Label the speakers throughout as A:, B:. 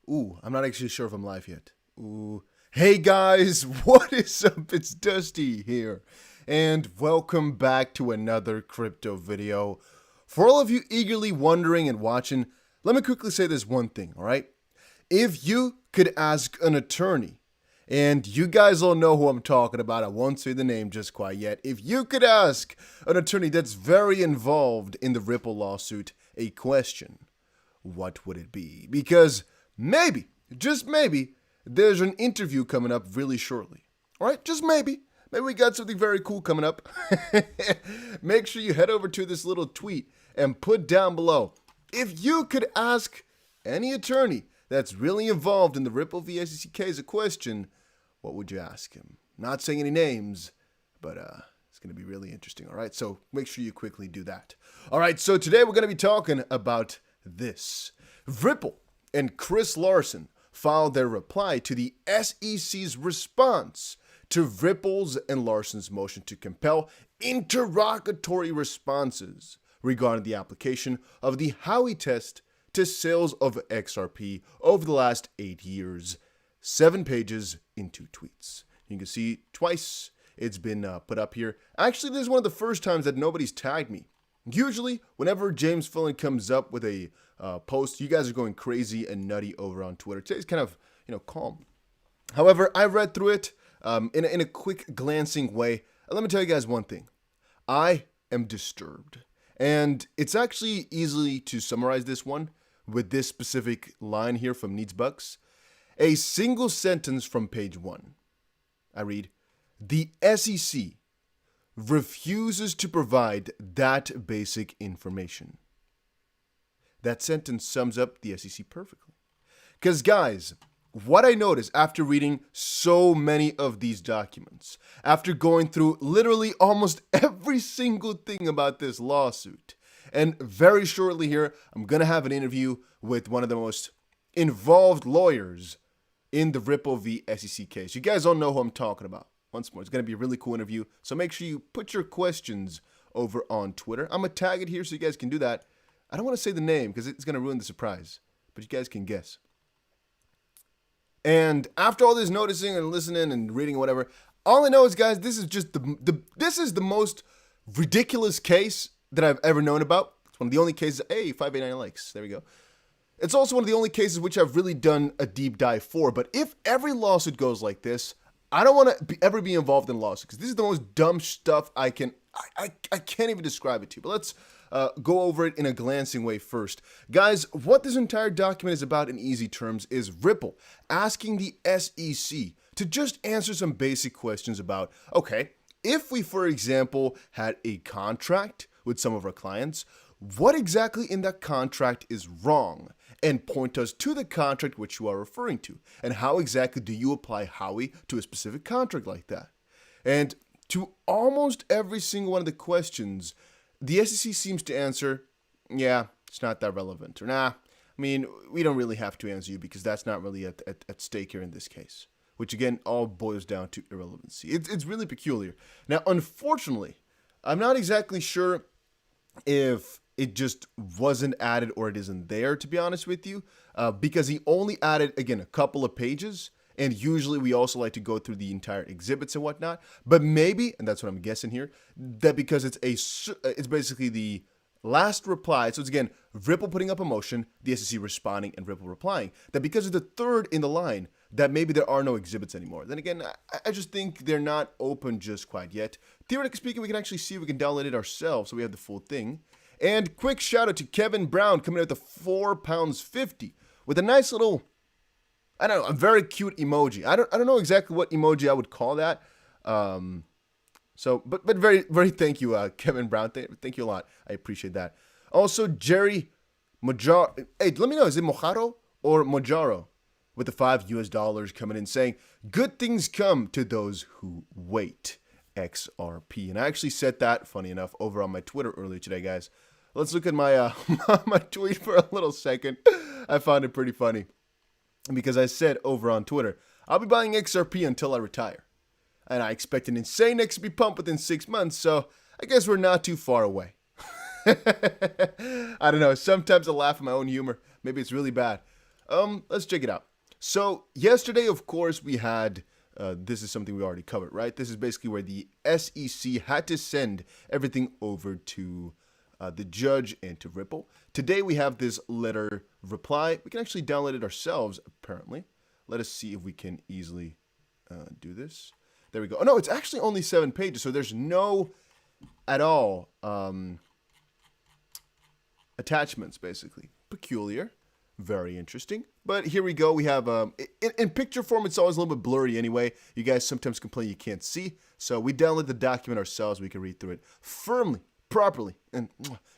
A: Ooh, I'm not actually sure if I'm live yet. Ooh. Hey guys, what is up? It's Dusty here. And welcome back to another crypto video. For all of you eagerly wondering and watching, let me quickly say this one thing, alright? If you could ask an attorney, and you guys all know who I'm talking about, I won't say the name just quite yet. If you could ask an attorney that's very involved in the Ripple lawsuit a question, what would it be? Because maybe, just maybe, there's an interview coming up really shortly. All right, just maybe. Maybe we got something very cool coming up. Make sure you head over to this little tweet and put down below, if you could ask any attorney that's really involved in the Ripple v. SEC case a question, what would you ask him? Not saying any names, but it's going to be really interesting, all right? So make sure you quickly do that. All right, so today we're going to be talking about this. Ripple and Chris Larsen filed their reply to the SEC's response to Ripple's and Larsen's motion to compel interrogatory responses regarding the application of the Howey test to sales of XRP over the last 8 years. 7 pages in 2 tweets. You can see twice it's been put up here. Actually, this is one of the first times that nobody's tagged me. Usually, whenever James Fullen comes up with a post, you guys are going crazy and nutty over on Twitter. Today's kind of, calm. However, I read through it in a quick glancing way. And let me tell you guys one thing. I am disturbed. And it's actually easily to summarize this one with this specific line here from Needs Bucks. A single sentence from page 1. I read, "The SEC refuses to provide that basic information." That sentence sums up the SEC perfectly. Because guys, what I noticed after reading so many of these documents, after going through literally almost every single thing about this lawsuit, and very shortly here, I'm going to have an interview with one of the most involved lawyers in the Ripple v. SEC case. You guys all know who I'm talking about. Once more, it's going to be a really cool interview, so make sure you put your questions over on Twitter. I'm going to tag it here so you guys can do that. I don't want to say the name because it's going to ruin the surprise, but you guys can guess. And after all this noticing and listening and reading or whatever, all I know is, guys, this is just this is the most ridiculous case that I've ever known about. It's one of the only cases. Hey, 589 likes. There we go. It's also one of the only cases which I've really done a deep dive for. But if every lawsuit goes like this, I don't want to ever be involved in lawsuits because this is the most dumb stuff I can't even describe it to you. But let's go over it in a glancing way first. Guys, what this entire document is about in easy terms is Ripple asking the SEC to just answer some basic questions about, okay, if we, for example, had a contract with some of our clients, what exactly in that contract is wrong? And point us to the contract which you are referring to. And how exactly do you apply Howey to a specific contract like that? And to almost every single one of the questions, the SEC seems to answer, yeah, it's not that relevant. Or nah, I mean, we don't really have to answer you because that's not really at stake here in this case. Which again, all boils down to irrelevancy. It's really peculiar. Now, unfortunately, I'm not exactly sure if it just wasn't added or it isn't there, to be honest with you, because he only added, again, a couple of pages, and usually we also like to go through the entire exhibits and whatnot, but maybe, and that's what I'm guessing here, that because it's basically the last reply, so it's again, Ripple putting up a motion, the SEC responding, and Ripple replying, that because of the third in the line, that maybe there are no exhibits anymore. Then again, I just think they're not open just quite yet. Theoretically speaking, we can actually see if we can download it ourselves, so we have the full thing. And quick shout out to Kevin Brown coming out with the £4.50 with a nice little, I don't know, a very cute emoji. I don't know exactly what emoji I would call that. But very, very thank you, Kevin Brown. Thank you a lot. I appreciate that. Also, Jerry Mojaro. Hey, let me know, is it Mojaro or Mojaro? With the $5 coming in saying, good things come to those who wait. XRP. And I actually said that, funny enough, over on my Twitter earlier today, guys. Let's look at my my tweet for a little second. I found it pretty funny because I said over on Twitter, I'll be buying XRP until I retire. And I expect an insane XRP pump within 6 months, so I guess we're not too far away. I don't know. Sometimes I laugh at my own humor. Maybe it's really bad. Let's check it out. So yesterday, of course, we had, this is something we already covered, right? This is basically where the SEC had to send everything over to the judge and to Ripple. Today, we have this letter reply. We can actually download it ourselves, apparently. Let us see if we can easily do this. There we go. Oh, no, it's actually only 7 pages, so there's no, at all, attachments, basically. Peculiar. Very interesting. But here we go. We have, in picture form, it's always a little bit blurry anyway. You guys sometimes complain you can't see. So we download the document ourselves. We can read through it firmly, properly, and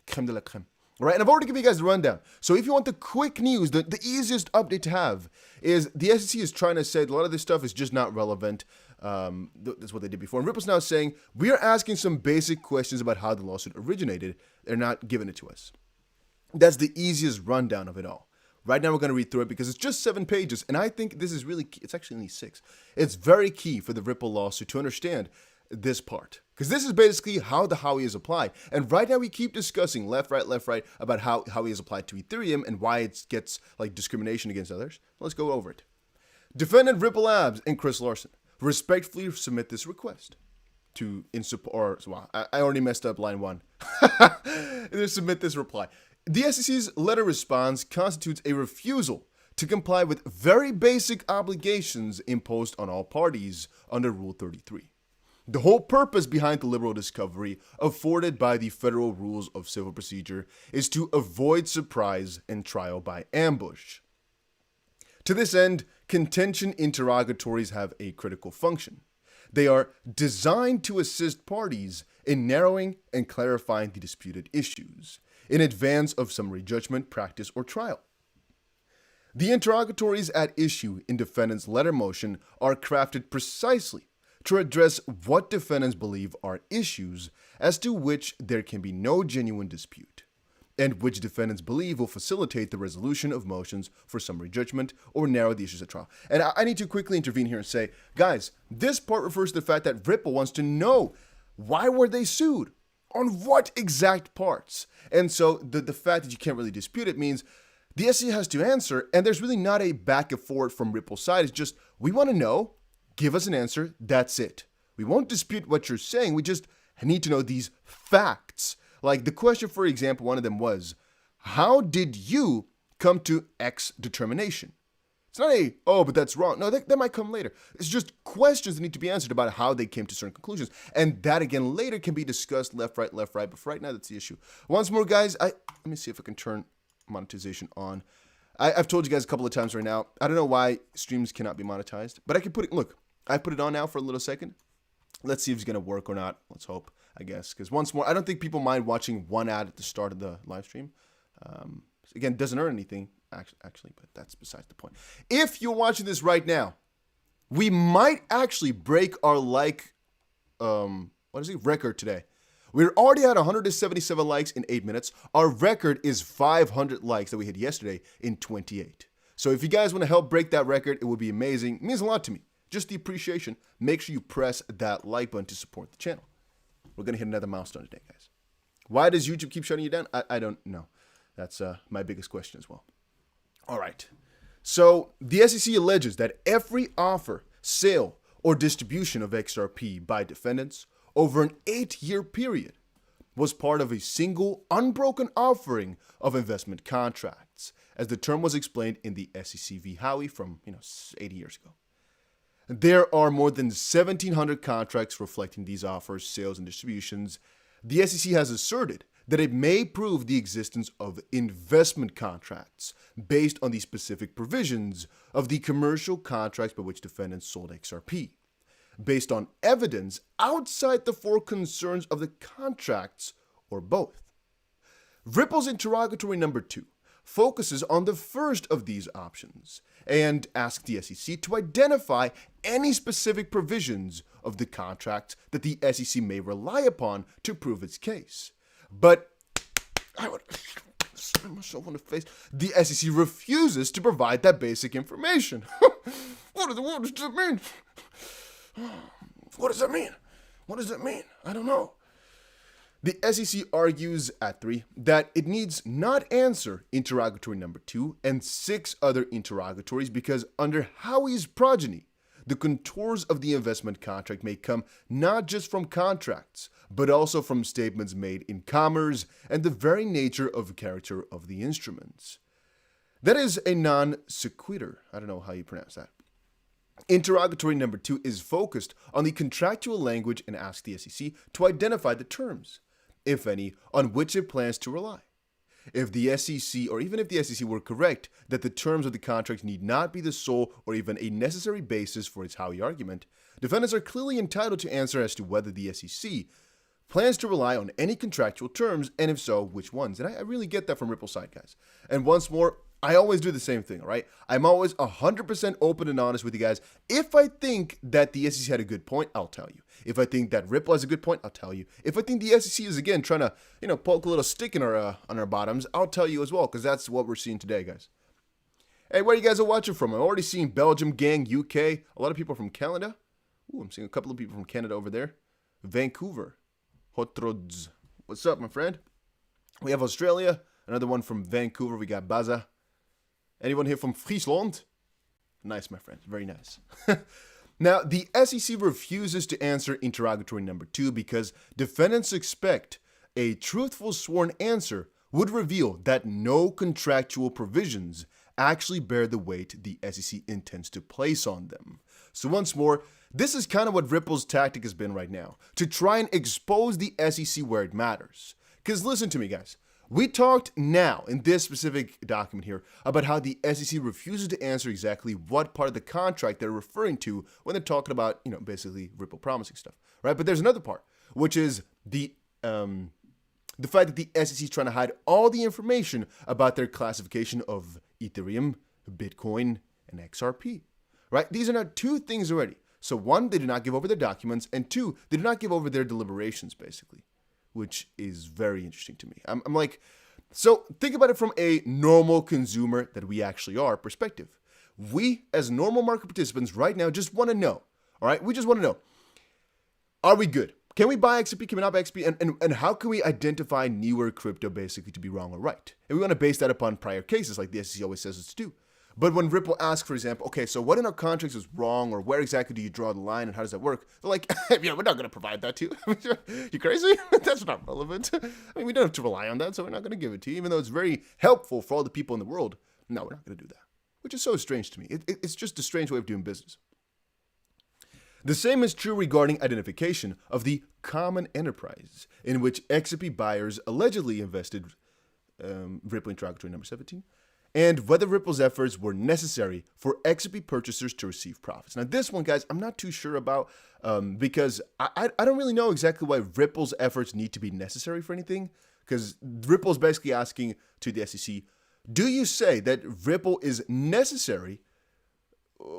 A: creme de la creme. All right, and I've already given you guys the rundown. So if you want the quick news, the easiest update to have is the SEC is trying to say a lot of this stuff is just not relevant. That's what they did before. And Ripple's now saying, we are asking some basic questions about how the lawsuit originated. They're not giving it to us. That's the easiest rundown of it all. Right now, we're going to read through it because it's just 7 pages, and I think this is really key. It's actually only 6. It's very key for the Ripple lawsuit to understand this part, because this is basically how the Howey is applied. And right now, we keep discussing left, right, about how Howey is applied to Ethereum and why it gets like discrimination against others. Let's go over it. Defendant Ripple Labs and Chris Larson respectfully submit this request to in support. Well, I already messed up line 1. They submit this reply. The SEC's letter response constitutes a refusal to comply with very basic obligations imposed on all parties under Rule 33. The whole purpose behind the liberal discovery afforded by the federal rules of civil procedure is to avoid surprise and trial by ambush. To this end, contention interrogatories have a critical function. They are designed to assist parties in narrowing and clarifying the disputed issues in advance of summary judgment, practice, or trial. The interrogatories at issue in defendant's letter motion are crafted precisely to address what defendants believe are issues as to which there can be no genuine dispute, and which defendants believe will facilitate the resolution of motions for summary judgment or narrow the issues at trial. And I need to quickly intervene here and say, guys, this part refers to the fact that Ripple wants to know, why were they sued? On what exact parts? And so the fact that you can't really dispute it means the SEC has to answer, and there's really not a back and forth from Ripple's side. It's just, we want to know, give us an answer, that's it. We won't dispute what you're saying, we just need to know these facts. Like the question, for example, one of them was, how did you come to X determination? It's not a, oh, but that's wrong. No, that might come later. It's just questions that need to be answered about how they came to certain conclusions. And that, again, later can be discussed left, right. But for right now, that's the issue. Once more, guys, let me see if I can turn monetization on. I've told you guys a couple of times right now, I don't know why streams cannot be monetized. But I can put it, look, I put it on now for a little second. Let's see if it's going to work or not. Let's hope, I guess. Because once more, I don't think people mind watching one ad at the start of the live stream. Again, doesn't earn anything. Actually, but that's besides the point. If you're watching this right now, we might actually break our record today. We're already at 177 likes in 8 minutes. Our record is 500 likes that we hit yesterday in 28. So if you guys want to help break that record, it would be amazing. It means a lot to me. Just the appreciation. Make sure you press that like button to support the channel. We're going to hit another milestone today, guys. Why does YouTube keep shutting you down? I don't know. That's my biggest question as well. All right, so the SEC alleges that every offer, sale, or distribution of XRP by defendants over an 8-year period was part of a single unbroken offering of investment contracts, as the term was explained in the SEC v. Howey from 80 years ago. There are more than 1,700 contracts reflecting these offers, sales, and distributions. The SEC has asserted that it may prove the existence of investment contracts based on the specific provisions of the commercial contracts by which defendants sold XRP, based on evidence outside the 4 concerns of the contracts or both. Ripple's interrogatory number 2 focuses on the first of these options and asks the SEC to identify any specific provisions of the contract that the SEC may rely upon to prove its case. But I would slam myself on the face. The SEC refuses to provide that basic information. What does that mean? What does that mean? I don't know. The SEC argues at 3 that it needs not answer interrogatory number 2 and 6 other interrogatories because under Howey's progeny, the contours of the investment contract may come not just from contracts, but also from statements made in commerce and the very nature of character of the instruments. That is a non sequitur. I don't know how you pronounce that. Interrogatory number 2 is focused on the contractual language and asks the SEC to identify the terms, if any, on which it plans to rely. If the SEC, or even if the SEC were correct that the terms of the contract need not be the sole or even a necessary basis for its Howey argument, defendants are clearly entitled to answer as to whether the SEC plans to rely on any contractual terms, and if so, which ones. And I really get that from Ripple's side, guys. And once more, I always do the same thing, all right? I'm always 100% open and honest with you guys. If I think that the SEC had a good point, I'll tell you. If I think that Ripple has a good point, I'll tell you. If I think the SEC is, again, trying to, poke a little stick in on our bottoms, I'll tell you as well, because that's what we're seeing today, guys. Hey, where you guys are watching from? I'm already seeing Belgium, gang, UK, a lot of people from Canada. Ooh, I'm seeing a couple of people from Canada over there. Vancouver. Hotrods. What's up, my friend? We have Australia. Another one from Vancouver. We got Baza. Anyone here from Friesland? Nice, my friend. Very nice. Now, the SEC refuses to answer interrogatory number 2 because defendants expect a truthful sworn answer would reveal that no contractual provisions actually bear the weight the SEC intends to place on them. So once more, this is kind of what Ripple's tactic has been right now, to try and expose the SEC where it matters. Because listen to me, guys. We talked now in this specific document here about how the SEC refuses to answer exactly what part of the contract they're referring to when they're talking about, basically Ripple promising stuff, right? But there's another part, which is the fact that the SEC is trying to hide all the information about their classification of Ethereum, Bitcoin, and XRP, right? These are now two things already. So one, they do not give over their documents, and two, they do not give over their deliberations, basically, which is very interesting to me. I'm like, so think about it from a normal consumer that we actually are perspective. We, as normal market participants right now, just want to know, all right? We just want to know, are we good? Can we buy XRP? Can we not buy XRP? And how can we identify newer crypto basically to be wrong or right? And we want to base that upon prior cases like the SEC always says us to do. But when Ripple asks, for example, okay, so what in our contracts is wrong, or where exactly do you draw the line, and how does that work? They're like, yeah, we're not going to provide that to you. You crazy? That's not relevant. I mean, we don't have to rely on that, so we're not going to give it to you, even though it's very helpful for all the people in the world. No, we're not going to do that, which is so strange to me. It's just a strange way of doing business. The same is true regarding identification of the common enterprise in which XRP buyers allegedly invested, Ripple interrogatory number 17, and whether Ripple's efforts were necessary for XRP purchasers to receive profits. Now, this one, guys, I'm not too sure about because I don't really know exactly why Ripple's efforts need to be necessary for anything, because Ripple's basically asking to the SEC, do you say that Ripple is necessary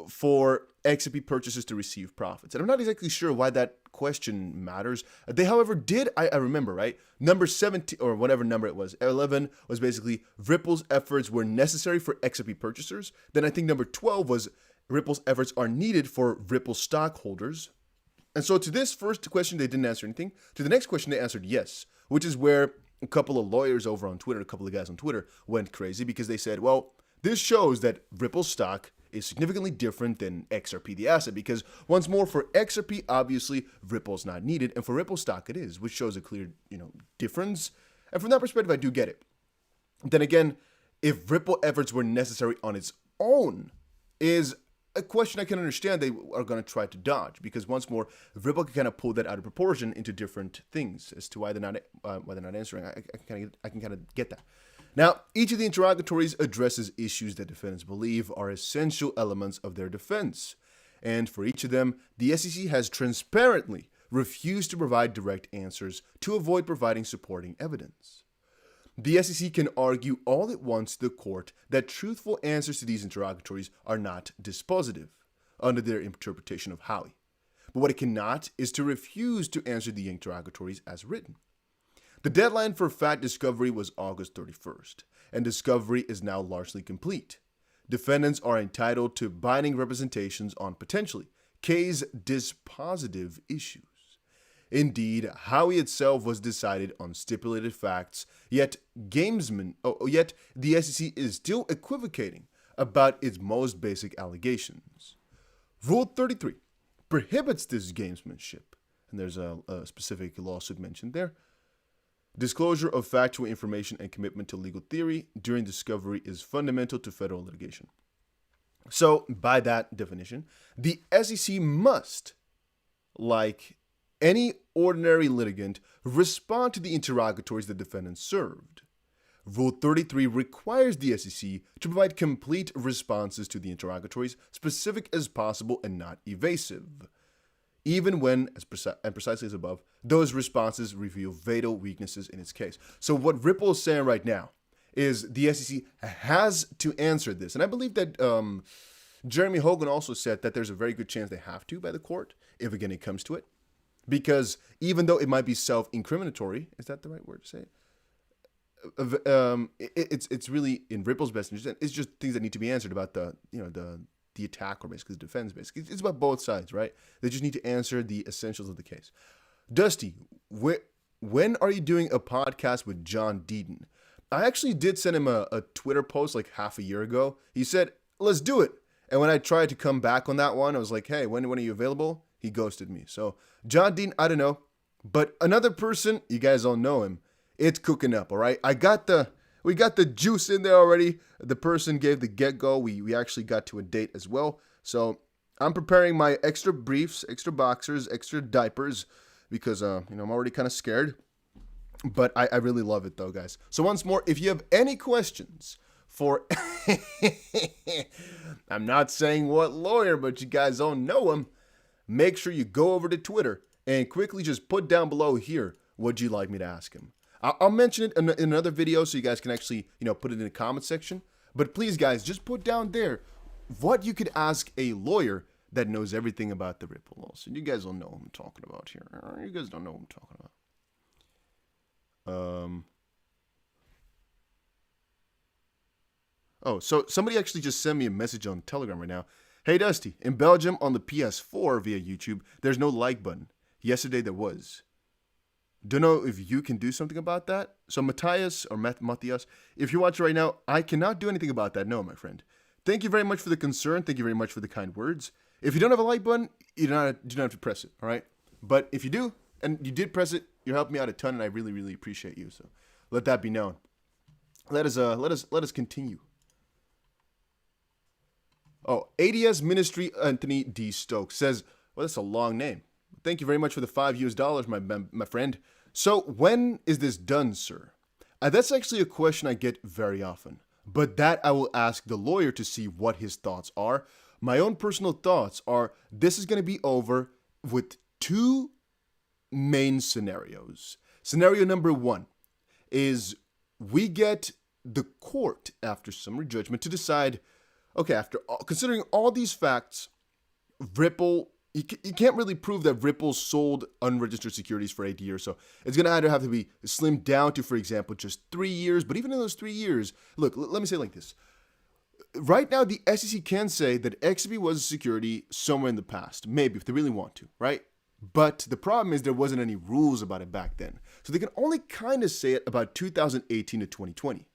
A: for XRP purchasers to receive profits? And I'm not exactly sure why that question matters. They, however, did, I remember, right? Number 17, or whatever number it was, 11 was basically Ripple's efforts were necessary for XRP purchasers. Then I think number 12 was Ripple's efforts are needed for Ripple stockholders. And so to this first question, they didn't answer anything. To the next question, they answered yes, which is where a couple of lawyers over on Twitter, a couple of guys on Twitter went crazy because they said, well, this shows that Ripple stock is significantly different than XRP, the asset, because once more, for XRP, obviously, Ripple's not needed, and for Ripple stock it is, which shows a clear, difference. And from that perspective, I do get it. Then again, if Ripple efforts were necessary on its own, is a question I can understand they are going to try to dodge, because once more, Ripple can kind of pull that out of proportion into different things as to why they're not answering. I can kind of get that. Now, each of the interrogatories addresses issues that defendants believe are essential elements of their defense. And for each of them, the SEC has transparently refused to provide direct answers to avoid providing supporting evidence. The SEC can argue all it wants to the court that truthful answers to these interrogatories are not dispositive under their interpretation of Howey. But what it cannot is to refuse to answer the interrogatories as written. The deadline for fact discovery was August 31st, and discovery is now largely complete. Defendants are entitled to binding representations on potentially case dispositive issues. Indeed, Howey itself was decided on stipulated facts, yet yet the SEC is still equivocating about its most basic allegations. Rule 33 prohibits this gamesmanship, and there's a specific lawsuit mentioned there. Disclosure of factual information and commitment to legal theory during discovery is fundamental to federal litigation. So, by that definition, the SEC must, like any ordinary litigant, respond to the interrogatories the defendant served. Rule 33 requires the SEC to provide complete responses to the interrogatories, specific as possible and not evasive, even when, and precisely as above, those responses reveal fatal weaknesses in its case. So what Ripple is saying right now is the SEC has to answer this. And I believe that Jeremy Hogan also said that there's a very good chance they have to by the court, if again it comes to it. Because even though it might be self-incriminatory, is that the right word to say it? It's really in Ripple's best interest. It's just things that need to be answered about the attack or basically the defense. Basically, it's about both sides, right? They just need to answer the essentials of the case. Dusty, when are you doing a podcast with John Deaton? I actually did send him a Twitter post like half a year ago. He said, "Let's do it." And when I tried to come back on that one, I was like, "Hey, when are you available?" He ghosted me. So John Dean, I don't know. But another person, you guys all know him. It's cooking up, all right? We got the juice in there already. The person gave the get-go. We actually got to a date as well. So I'm preparing my extra briefs, extra boxers, extra diapers because I'm already kind of scared. But I really love it though, guys. So once more, if you have any questions for I'm not saying what lawyer, but you guys all know him. Make sure you go over to Twitter and quickly just put down below here what you'd like me to ask him. I'll mention it in another video so you guys can actually, put it in the comment section. But please, guys, just put down there what you could ask a lawyer that knows everything about the Ripple laws. And you guys don't know what I'm talking about here. You guys don't know what I'm talking about. So somebody actually just sent me a message on Telegram right now. Hey, Dusty, in Belgium on the PS4 via YouTube, there's no like button. Yesterday there was. Don't know if you can do something about that. So Matthias, if you're watching right now, I cannot do anything about that. No, my friend. Thank you very much for the concern. Thank you very much for the kind words. If you don't have a like button, you don't have to press it, all right? But if you do, and you did press it, you're helping me out a ton, and I really, really appreciate you. So let that be known. Let us continue. Oh, ADS Ministry Anthony D. Stokes says, well, that's a long name. Thank you very much for the $5, my friend. So when is this done, sir? That's actually a question I get very often. But that I will ask the lawyer to see what his thoughts are. My own personal thoughts are this is going to be over with two main scenarios. Scenario number one is we get the court, after summary judgment, to decide, okay, after considering all these facts, Ripple, you can't really prove that Ripple sold unregistered securities for 8 years. So it's going to either have to be slimmed down to, for example, just 3 years. But even in those 3 years, look, let me say it like this. Right now, the SEC can say that XRP was a security somewhere in the past. Maybe, if they really want to, right? But the problem is there wasn't any rules about it back then. So they can only kind of say it about 2018 to 2020.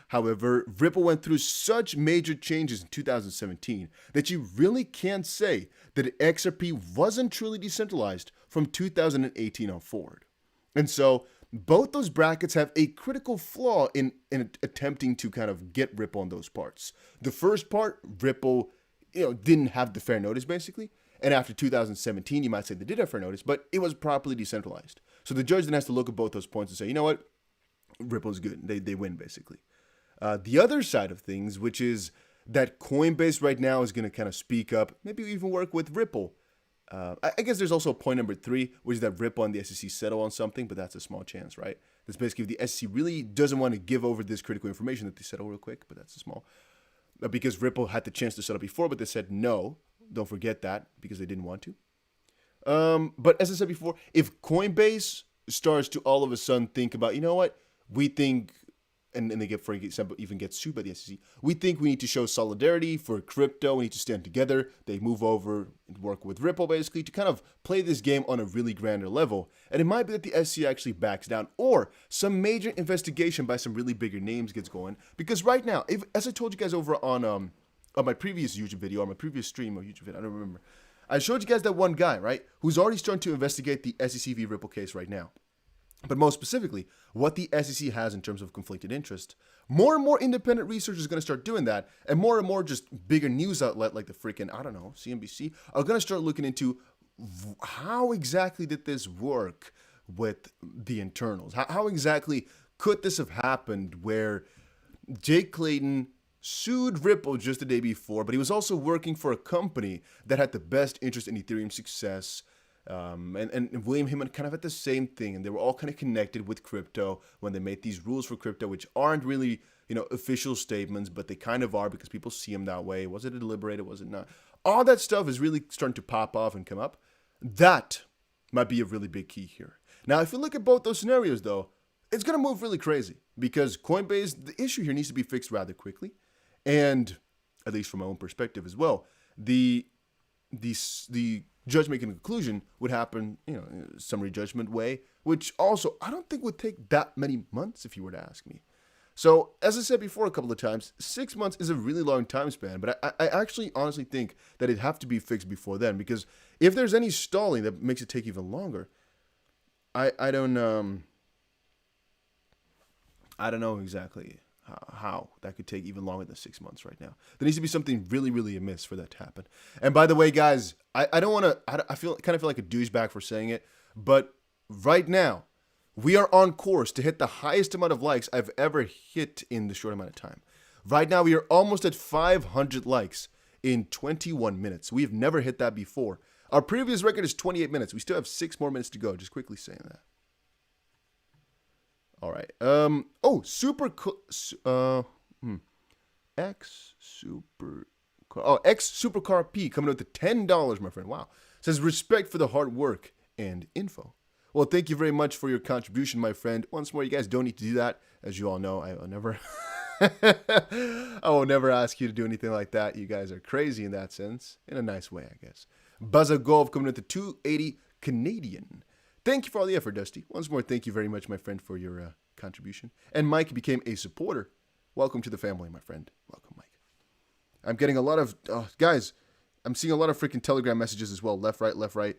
A: However, Ripple went through such major changes in 2017 that you really can't say that XRP wasn't truly decentralized from 2018 on forward. And so both those brackets have a critical flaw in attempting to kind of get Ripple on those parts. The first part, Ripple, didn't have the fair notice basically. And after 2017, you might say they did have fair notice, but it was properly decentralized. So the judge then has to look at both those points and say, you know what? Ripple's good. They win basically. The other side of things, which is that Coinbase right now is going to kind of speak up, maybe even work with Ripple. I guess there's also point number 3, which is that Ripple and the SEC settle on something, but that's a small chance, right? That's basically if the SEC really doesn't want to give over this critical information that they settle real quick, but that's a small. Because Ripple had the chance to settle before, but they said no. Don't forget that because they didn't want to. But as I said before, if Coinbase starts to all of a sudden think about, you know what, we think and they get, for example, even get sued by the SEC. We think we need to show solidarity for crypto. We need to stand together. They move over and work with Ripple, basically, to kind of play this game on a really grander level. And it might be that the SEC actually backs down, or some major investigation by some really bigger names gets going. Because right now, as I told you guys over on my previous YouTube video, or my previous stream or YouTube video, I don't remember, I showed you guys that one guy, right, who's already starting to investigate the SEC v. Ripple case right now. But most specifically, what the SEC has in terms of conflicted interest. More and more independent researchers are going to start doing that, and more just bigger news outlet like the freaking, I don't know, CNBC, are going to start looking into how exactly did this work with the internals? How exactly could this have happened where Jake Clayton sued Ripple just the day before, but he was also working for a company that had the best interest in Ethereum success, and William Heyman kind of had the same thing, and they were all kind of connected with crypto when they made these rules for crypto, which aren't really, official statements, but they kind of are because people see them that way. Was it deliberated? Was it not? All that stuff is really starting to pop off and come up. That might be a really big key here. Now, if you look at both those scenarios, though, it's going to move really crazy because Coinbase, the issue here needs to be fixed rather quickly, and at least from my own perspective as well, the judge making a conclusion would happen, summary judgment way, which also I don't think would take that many months if you were to ask me. So, as I said before a couple of times, 6 months is a really long time span, but I actually honestly think that it'd have to be fixed before then, because if there's any stalling that makes it take even longer, I don't know exactly how that could take even longer than 6 months right now. There needs to be something really, really amiss for that to happen. And by the way, guys, I don't want to, I kind of feel like a douchebag for saying it, but right now, we are on course to hit the highest amount of likes I've ever hit in the short amount of time. Right now, we are almost at 500 likes in 21 minutes. We've never hit that before. Our previous record is 28 minutes. We still have 6 more minutes to go. Just quickly saying that. All right. X Supercar P coming out with $10, my friend. Wow. Says respect for the hard work and info. Well, thank you very much for your contribution, my friend. Once more, you guys don't need to do that. As you all know, I will never I will never ask you to do anything like that. You guys are crazy in that sense. In a nice way, I guess. Buzzagolf coming out to 280 Canadian. Thank you for all the effort, Dusty. Once more, thank you very much, my friend, for your contribution. And Mike became a supporter. Welcome to the family, my friend. Welcome, Mike. I'm getting a lot of... guys, I'm seeing a lot of freaking Telegram messages as well. Left, right, left, right.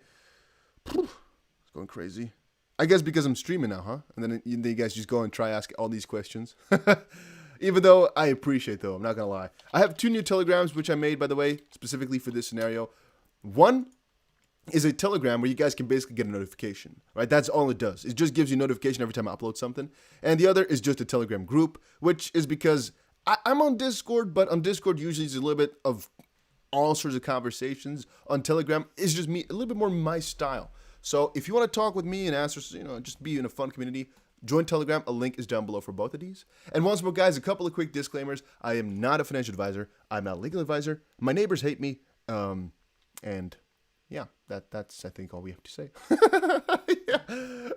A: It's going crazy. I guess because I'm streaming now, huh? And then you guys just go and try ask all these questions. Even though I appreciate, though, I'm not going to lie. I have 2 new Telegrams, which I made, by the way, specifically for this scenario. One is a Telegram where you guys can basically get a notification, right? That's all it does. It just gives you notification every time I upload something. And the other is just a Telegram group, which is because I'm on Discord, but on Discord usually it's a little bit of all sorts of conversations. On Telegram, it's just me, a little bit more my style. So if you want to talk with me and answer, just be in a fun community, join Telegram. A link is down below for both of these. And once more, guys, a couple of quick disclaimers. I am not a financial advisor. I'm not a legal advisor. My neighbors hate me. And yeah, that's, I think, all we have to say. Yeah.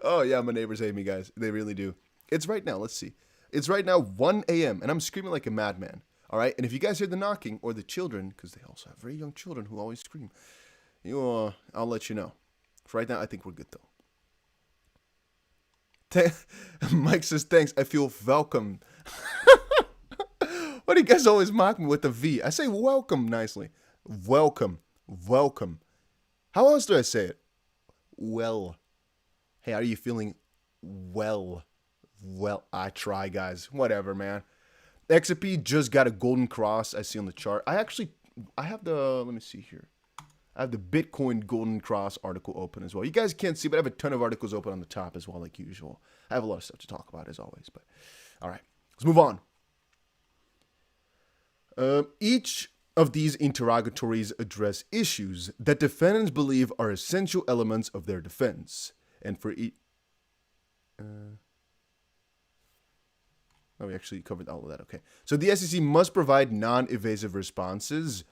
A: Oh, yeah, my neighbors hate me, guys. They really do. It's right now. Let's see. It's right now 1 a.m., and I'm screaming like a madman. All right? And if you guys hear the knocking or the children, because they also have very young children who always scream, I'll let you know. For right now, I think we're good, though. Mike says, thanks. I feel welcome. Why do you guys always mock me with the V? I say welcome nicely. Welcome. Welcome. How else do I say it? Well. Hey, are you feeling well? Well, I try, guys. Whatever, man. XP just got a golden cross, I see on the chart. I have the, let me see here. I have the Bitcoin golden cross article open as well. You guys can't see, but I have a ton of articles open on the top as well, like usual. I have a lot of stuff to talk about, as always. But all right, let's move on. Each of these interrogatories address issues that defendants believe are essential elements of their defense. And for each... we actually covered all of that. Okay. So the SEC must provide non-evasive responses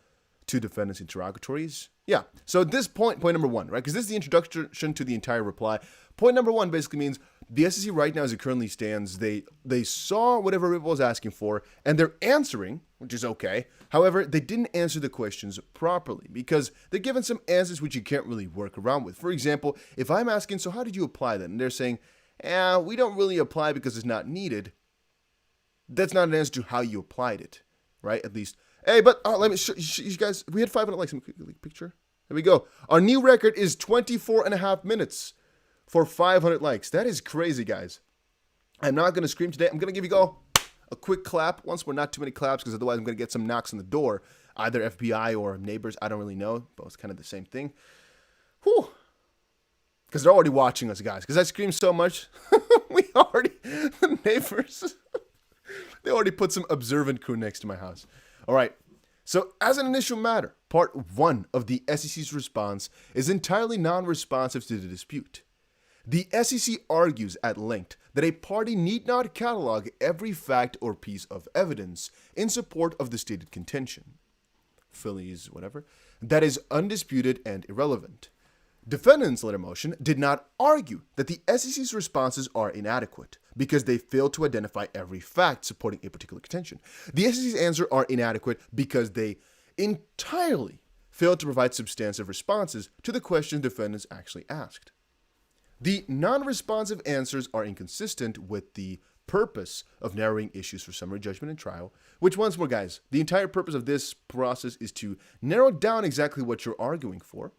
A: to defendants' interrogatories. Yeah, so at this point number one, right, because this is the introduction to the entire reply. Point number one basically means the SEC right now, as it currently stands, they saw whatever Ripple was asking for, and they're answering, which is okay. However, they didn't answer the questions properly because they're given some answers which you can't really work around with. For example, if I'm asking, so how did you apply that? And they're saying, we don't really apply because it's not needed. That's not an answer to how you applied it, right? At least. Hey, but let me show you guys. We had 500 likes. Let me quickly picture. There we go. Our new record is 24.5 minutes for 500 likes. That is crazy, guys. I'm not going to scream today. I'm going to give you all a quick clap. Once more, not too many claps, because otherwise I'm going to get some knocks on the door. Either FBI or neighbors. I don't really know. Both kind of the same thing. Whew. Because they're already watching us, guys. Because I scream so much. The neighbors, they already put some observant crew next to my house. All right. So as an initial matter, part one of the SEC's response is entirely non-responsive to the dispute. The SEC argues at length that a party need not catalog every fact or piece of evidence in support of the stated contention. Phillies, whatever. That is undisputed and irrelevant. Defendants' letter motion did not argue that the SEC's responses are inadequate because they failed to identify every fact supporting a particular contention. The SEC's answers are inadequate because they entirely failed to provide substantive responses to the questions defendants actually asked. The non-responsive answers are inconsistent with the purpose of narrowing issues for summary judgment and trial, which, once more, guys, the entire purpose of this process is to narrow down exactly what you're arguing for.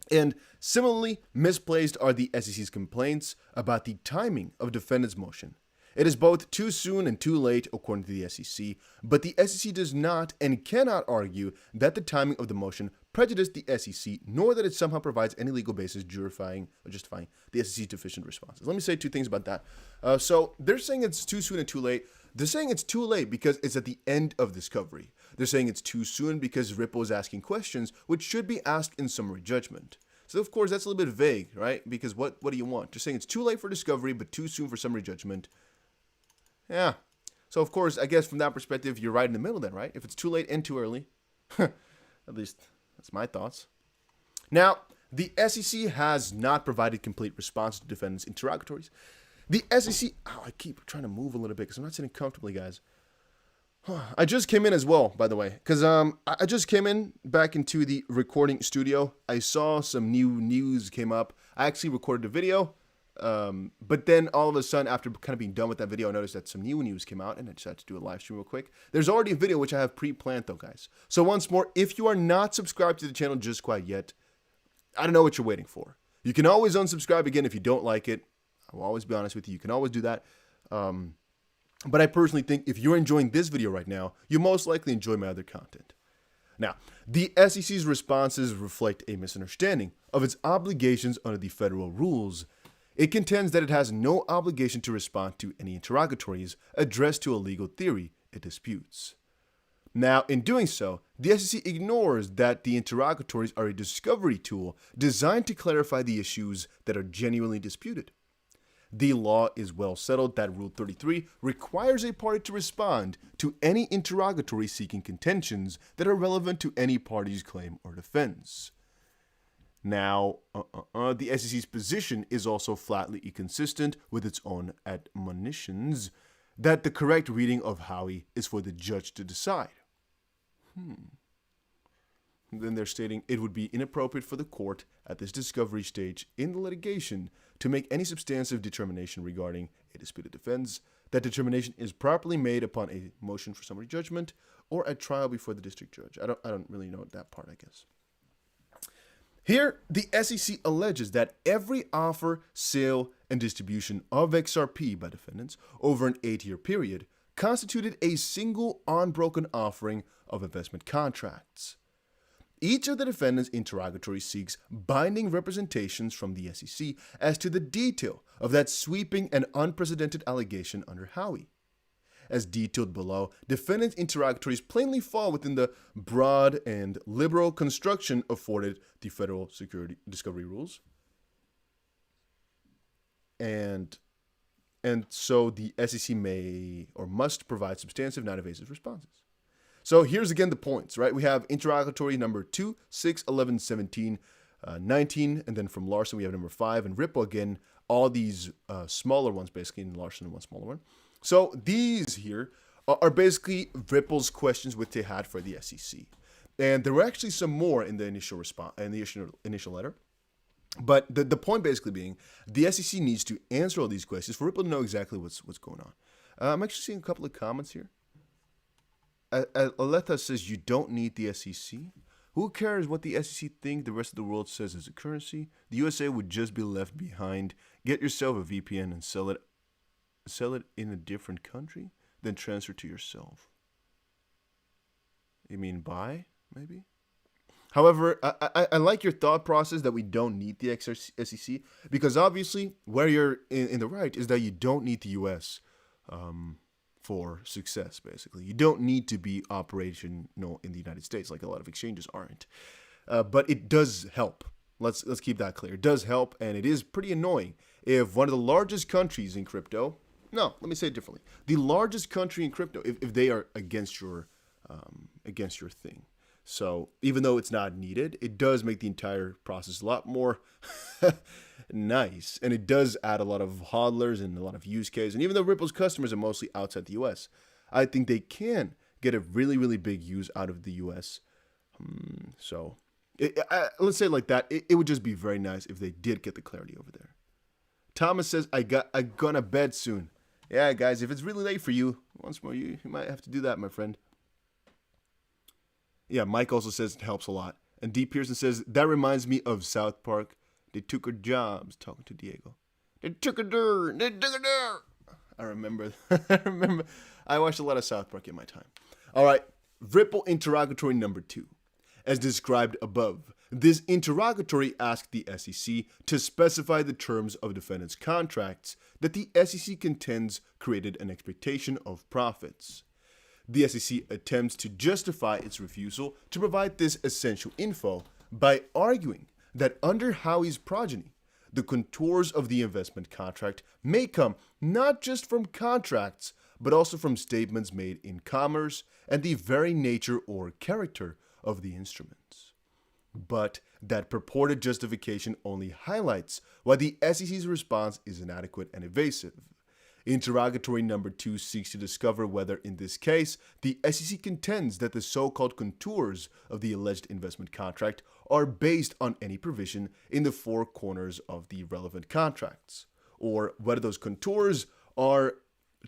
A: And similarly misplaced are the SEC's complaints about the timing of defendant's motion. It is both too soon and too late, according to the SEC, but the SEC does not and cannot argue that the timing of the motion prejudiced the SEC, nor that it somehow provides any legal basis justifying the SEC's deficient responses. Let me say two things about that. So they're saying it's too soon and too late. They're saying it's too late because it's at the end of discovery. They're saying it's too soon because Ripple is asking questions which should be asked in summary judgment. So, of course, that's a little bit vague, right? Because what do you want? They're saying it's too late for discovery, but too soon for summary judgment. Yeah. So, of course, I guess from that perspective, you're right in the middle then, right? If it's too late and too early. At least that's my thoughts. Now, the SEC has not provided complete response to defendants' interrogatories. The SEC... I keep trying to move a little bit because I'm not sitting comfortably, guys. I just came in as well, by the way, because I just came in back into the recording studio. I saw some new news came up. I actually recorded a video, but then all of a sudden, after kind of being done with that video, I noticed that some new news came out, and I decided to do a live stream real quick. There's already a video which I have pre-planned, though, guys. So once more, if you are not subscribed to the channel just quite yet, I don't know what you're waiting for. You can always unsubscribe again if you don't like it. I will always be honest with you. You can always do that. But I personally think if you're enjoying this video right now, you most likely enjoy my other content. Now, the SEC's responses reflect a misunderstanding of its obligations under the federal rules. It contends that it has no obligation to respond to any interrogatories addressed to a legal theory it disputes. Now, in doing so, the SEC ignores that the interrogatories are a discovery tool designed to clarify the issues that are genuinely disputed. The law is well settled that Rule 33 requires a party to respond to any interrogatory seeking contentions that are relevant to any party's claim or defense. Now, the SEC's position is also flatly inconsistent with its own admonitions that the correct reading of Howey is for the judge to decide. Then they're stating it would be inappropriate for the court at this discovery stage in the litigation to make any substantive determination regarding a disputed defense. That determination is properly made upon a motion for summary judgment or at trial before the district judge. I don't really know that part, I guess. Here, the SEC alleges that every offer, sale, and distribution of XRP by defendants over an 8-year period constituted a single unbroken offering of investment contracts. Each of the defendants' interrogatories seeks binding representations from the SEC as to the detail of that sweeping and unprecedented allegation under Howey. As detailed below, defendants' interrogatories plainly fall within the broad and liberal construction afforded the federal security discovery rules. And so the SEC may or must provide substantive, non-evasive responses. So here's again the points, right? We have interrogatory number 2, 6, 11, 17, 19, and then from Larson we have number 5, and Ripple again, all these smaller ones basically, and Larson and one smaller one. So these here are basically Ripple's questions which they had for the SEC. And there were actually some more in the initial response, in the initial letter. But the point basically being, the SEC needs to answer all these questions for Ripple to know exactly what's going on. I'm actually seeing a couple of comments here. Aletha says you don't need the SEC. Who cares what the SEC think the rest of the world says is a currency? The USA would just be left behind. Get yourself a VPN and sell it in a different country, then transfer to yourself. You mean buy, maybe? However, I like your thought process that we don't need the SEC, because obviously where you're in the right is that you don't need the US for success, basically. You don't need to be operational in the United States like a lot of exchanges aren't. But it does help. Let's keep that clear. It does help, and it is pretty annoying if one of the largest countries in crypto, no, let me say it differently. The largest country in crypto, if they are against your thing. So even though it's not needed, it does make the entire process a lot more nice. And it does add a lot of hodlers and a lot of use cases. And even though Ripple's customers are mostly outside the US, I think they can get a really, really big use out of the US. So let's say it like that. It would just be very nice if they did get the clarity over there. Thomas says, I'm gonna bed soon. Yeah, guys, if it's really late for you, once more, you might have to do that, my friend. Yeah, Mike also says it helps a lot. And D. Pearson says, that reminds me of South Park. They took her jobs, talking to Diego. They took her door. They took her door. I remember. I watched a lot of South Park in my time. All right, Ripple interrogatory number 2. As described above, this interrogatory asked the SEC to specify the terms of defendants' contracts that the SEC contends created an expectation of profits. The SEC attempts to justify its refusal to provide this essential info by arguing that under Howey's progeny, the contours of the investment contract may come not just from contracts, but also from statements made in commerce and the very nature or character of the instruments. But that purported justification only highlights why the SEC's response is inadequate and evasive. Interrogatory number 2 seeks to discover whether, in this case, the SEC contends that the so-called contours of the alleged investment contract are based on any provision in the 4 corners of the relevant contracts, or whether those contours are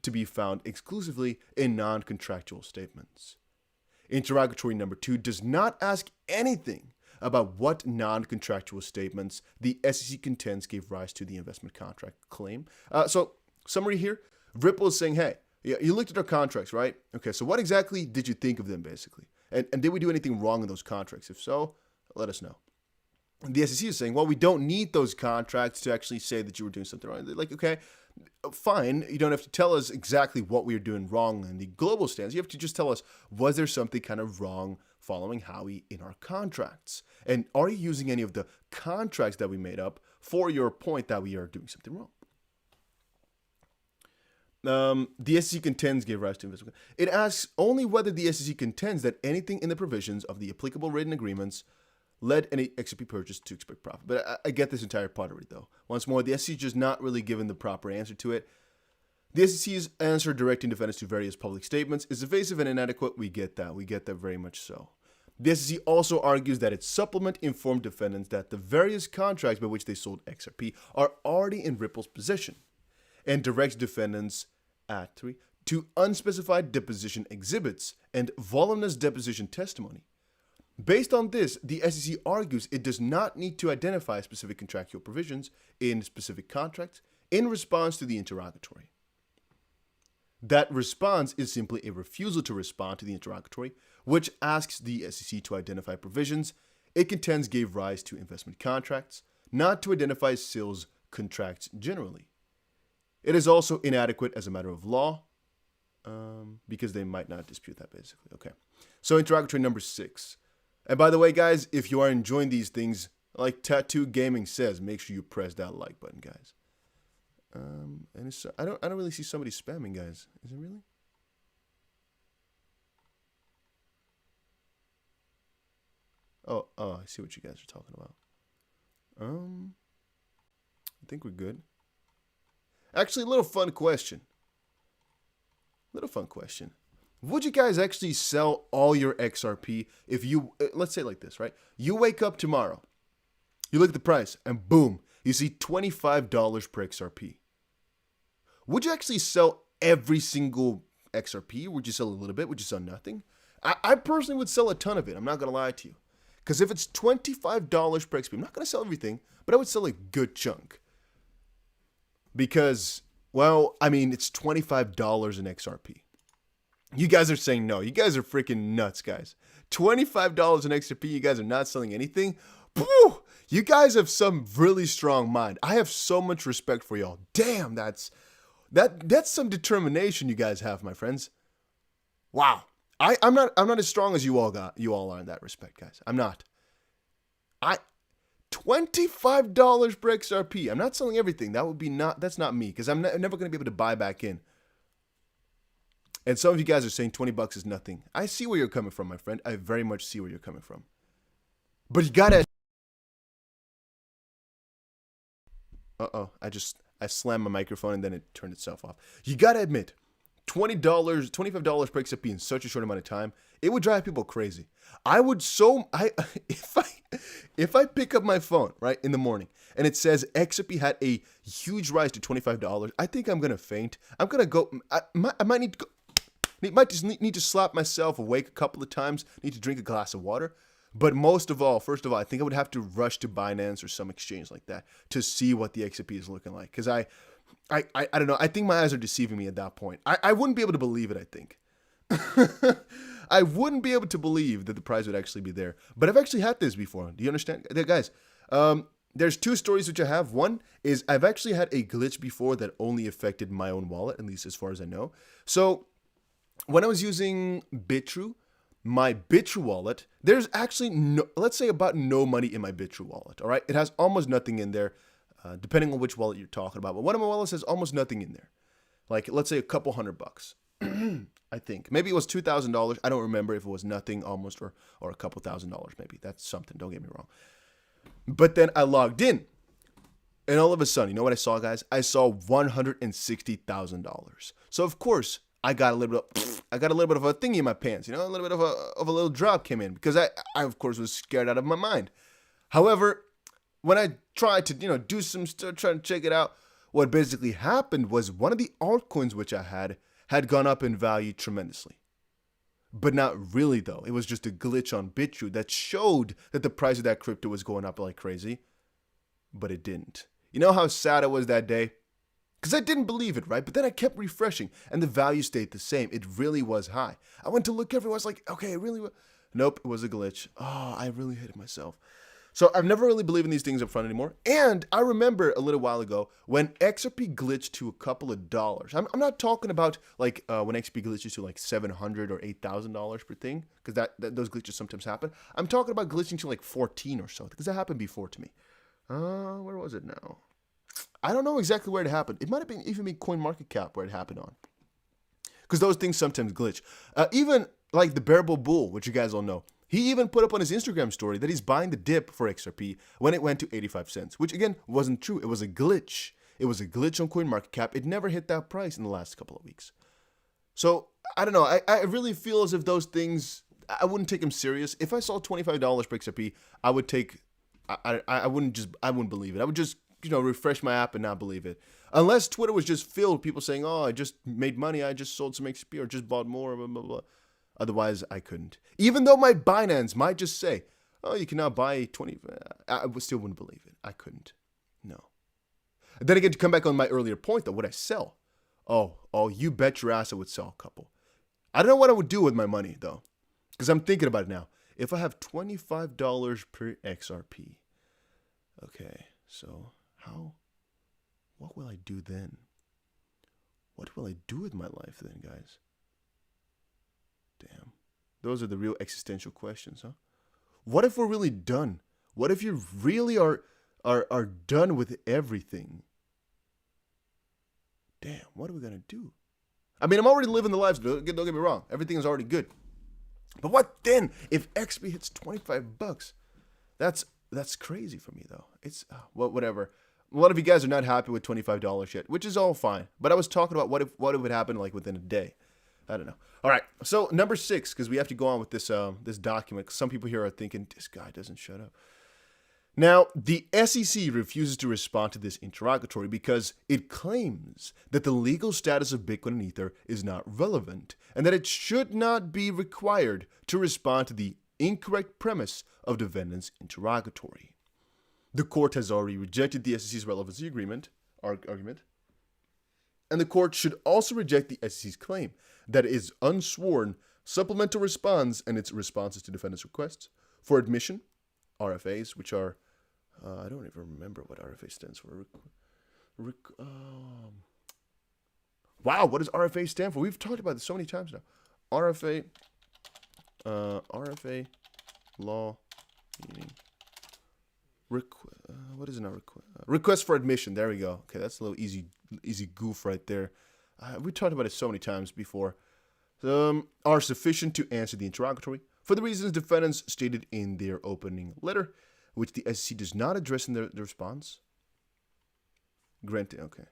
A: to be found exclusively in non-contractual statements. Interrogatory number 2 does not ask anything about what non-contractual statements the SEC contends gave rise to the investment contract claim. Summary here, Ripple is saying, hey, you looked at our contracts, right? Okay, so what exactly did you think of them, basically? And did we do anything wrong in those contracts? If so, let us know. And the SEC is saying, well, we don't need those contracts to actually say that you were doing something wrong. They're like, okay, fine. You don't have to tell us exactly what we are doing wrong in the global stance. You have to just tell us, was there something kind of wrong following Howey in our contracts? And are you using any of the contracts that we made up for your point that we are doing something wrong? The SEC contends gave rise to investment. It asks only whether the SEC contends that anything in the provisions of the applicable written agreements led any XRP purchase to expect profit. But I get this entire part already, though. Once more, the SEC is just not really given the proper answer to it. The SEC's answer directing defendants to various public statements is evasive and inadequate. We get that. We get that very much so. The SEC also argues that its supplement informed defendants that the various contracts by which they sold XRP are already in Ripple's possession, and directs defendants at 3 to unspecified deposition exhibits and voluminous deposition testimony. Based on this, the SEC argues it does not need to identify specific contractual provisions in specific contracts in response to the interrogatory. That response is simply a refusal to respond to the interrogatory, which asks the SEC to identify provisions it contends gave rise to investment contracts, not to identify sales contracts generally. It is also inadequate as a matter of law, because they might not dispute that, basically. Okay, so interrogatory number 6. And by the way, guys, if you are enjoying these things, like Tattoo Gaming says, make sure you press that like button, guys. And I don't really see somebody spamming, guys. Is it really? Oh, I see what you guys are talking about. I think we're good. Actually, a little fun question. Would you guys actually sell all your XRP if you, let's say it like this, right? You wake up tomorrow, you look at the price, and boom, you see $25 per XRP. Would you actually sell every single XRP? Would you sell a little bit? Would you sell nothing? I personally would sell a ton of it. I'm not going to lie to you. Because if it's $25 per XP, I'm not going to sell everything, but I would sell a good chunk. Because, well, I mean, it's $25 in XRP. You guys are saying no. You guys are freaking nuts, guys. $25 in XRP, you guys are not selling anything? Woo! You guys have some really strong mind. I have so much respect for y'all. Damn, that's some determination you guys have, my friends. Wow. I'm not as strong as you all are in that respect, guys. I'm not. $25 per XRP. I'm not selling everything. That's not me, because I'm never going to be able to buy back in. And some of you guys are saying 20 bucks is nothing. I see where you're coming from, my friend. I very much see where you're coming from. But you gotta... I slammed my microphone and then it turned itself off. You gotta admit, $20, $25 per XRP in such a short amount of time, it would drive people crazy. If I pick up my phone, right, in the morning, and it says XRP had a huge rise to $25, I think I'm gonna faint. I'm gonna go, I might need to go, might just need to slap myself awake a couple of times, need to drink a glass of water. But first of all, I think I would have to rush to Binance or some exchange like that to see what the XRP is looking like. Because I don't know. I think my eyes are deceiving me at that point. I wouldn't be able to believe it, I think. I wouldn't be able to believe that the price would actually be there. But I've actually had this before. Do you understand? Guys, there's two stories which I have. One is I've actually had a glitch before that only affected my own wallet, at least as far as I know. So when I was using bitrue, my bitrue wallet, there's actually let's say about no money in my bitrue wallet. All right, it has almost nothing in there, depending on which wallet you're talking about. But one of my wallets has almost nothing in there, like let's say a couple $100. I think maybe it was $2,000. I don't remember if it was nothing almost or a couple $1,000 maybe. That's something. Don't get me wrong. But then I logged in, and all of a sudden, you know what I saw, guys? I saw $160,000. So of course, I got a little bit of a thingy in my pants, you know, a little bit of a little drop came in because I of course was scared out of my mind. However, when I tried to, do some stuff, trying to check it out, what basically happened was one of the altcoins which I had gone up in value tremendously. But not really though. It was just a glitch on bitrue that showed that the price of that crypto was going up like crazy, but it didn't. You know how sad I was that day? Because I didn't believe it, right? But then I kept refreshing, and the value stayed the same. It really was high. I went to look everywhere. I was like, okay, it really was. Nope, it was a glitch. Oh, I really hated myself. So I've never really believed in these things up front anymore. And I remember a little while ago when XRP glitched to a couple of dollars. I'm not talking about like when XRP glitches to like $700 or $8,000 per thing, because those glitches sometimes happen. I'm talking about glitching to like 14 or so, because that happened before to me. Where was it now? I don't know exactly where it happened. It might have been even CoinMarketCap where it happened on. Because those things sometimes glitch. Even like the Bearable Bull, which you guys all know. He even put up on his Instagram story that he's buying the dip for XRP when it went to 85 cents. Which again, wasn't true. It was a glitch. It was a glitch on CoinMarketCap. It never hit that price in the last couple of weeks. So, I don't know. I really feel as if those things, I wouldn't take them serious. If I saw $25 per XRP, I would take, I wouldn't believe it. I would just refresh my app and not believe it. Unless Twitter was just filled with people saying, oh, I just made money, I just sold some XP or just bought more, blah, blah, blah. Otherwise, I couldn't. Even though my Binance might just say, oh, you can now buy 20. I still wouldn't believe it. I couldn't. No. And then again, to come back on my earlier point, though, would I sell? Oh, you bet your ass I would sell a couple. I don't know what I would do with my money, though. Because I'm thinking about it now. If I have $25 per XRP. Okay, so... what will I do then? What will I do with my life then, guys? Damn. Those are the real existential questions, huh? What if we're really done? What if you really are done with everything? Damn, what are we going to do? I mean, I'm already living the lives. Don't get me wrong. Everything is already good. But what then if XP hits 25 bucks? That's crazy for me though. It's well, whatever. A lot of you guys are not happy with $25 yet, which is all fine. But I was talking about what if it would happen like within a day. I don't know. All right. So number 6, because we have to go on with this this document. Some people here are thinking this guy doesn't shut up. Now, the SEC refuses to respond to this interrogatory because it claims that the legal status of Bitcoin and Ether is not relevant and that it should not be required to respond to the incorrect premise of defendant's interrogatory. The court has already rejected the SEC's relevancy argument, and the court should also reject the SEC's claim that it is unsworn supplemental response and its responses to defendant's requests for admission, RFAs, which are I don't even remember what RFA stands for. Wow, what does RFA stand for? We've talked about this so many times now. RFA law meaning what is it now? Request for admission. There we go. Okay, that's a little easy goof right there. We talked about it so many times before. Are sufficient to answer the interrogatory for the reasons defendants stated in their opening letter, which the SEC does not address in the response. Granted, okay.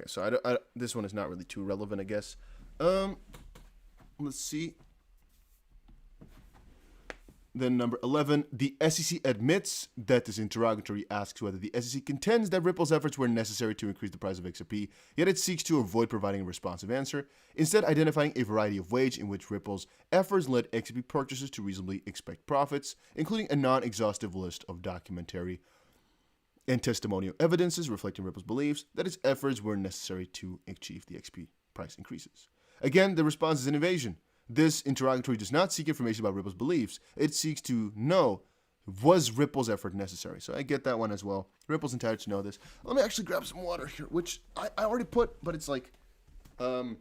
A: So this one is not really too relevant, I guess. Let's see. Then number 11, the SEC admits that this interrogatory asks whether the SEC contends that Ripple's efforts were necessary to increase the price of XRP, yet it seeks to avoid providing a responsive answer, instead identifying a variety of ways in which Ripple's efforts led XRP purchasers to reasonably expect profits, including a non-exhaustive list of documentary and testimonial evidences reflecting Ripple's beliefs that its efforts were necessary to achieve the XP price increases. Again, the response is an evasion. This interrogatory does not seek information about Ripple's beliefs. It seeks to know, was Ripple's effort necessary? So I get that one as well. Ripple's entitled to know this. Let me actually grab some water here, which I already put, but it's like, I'm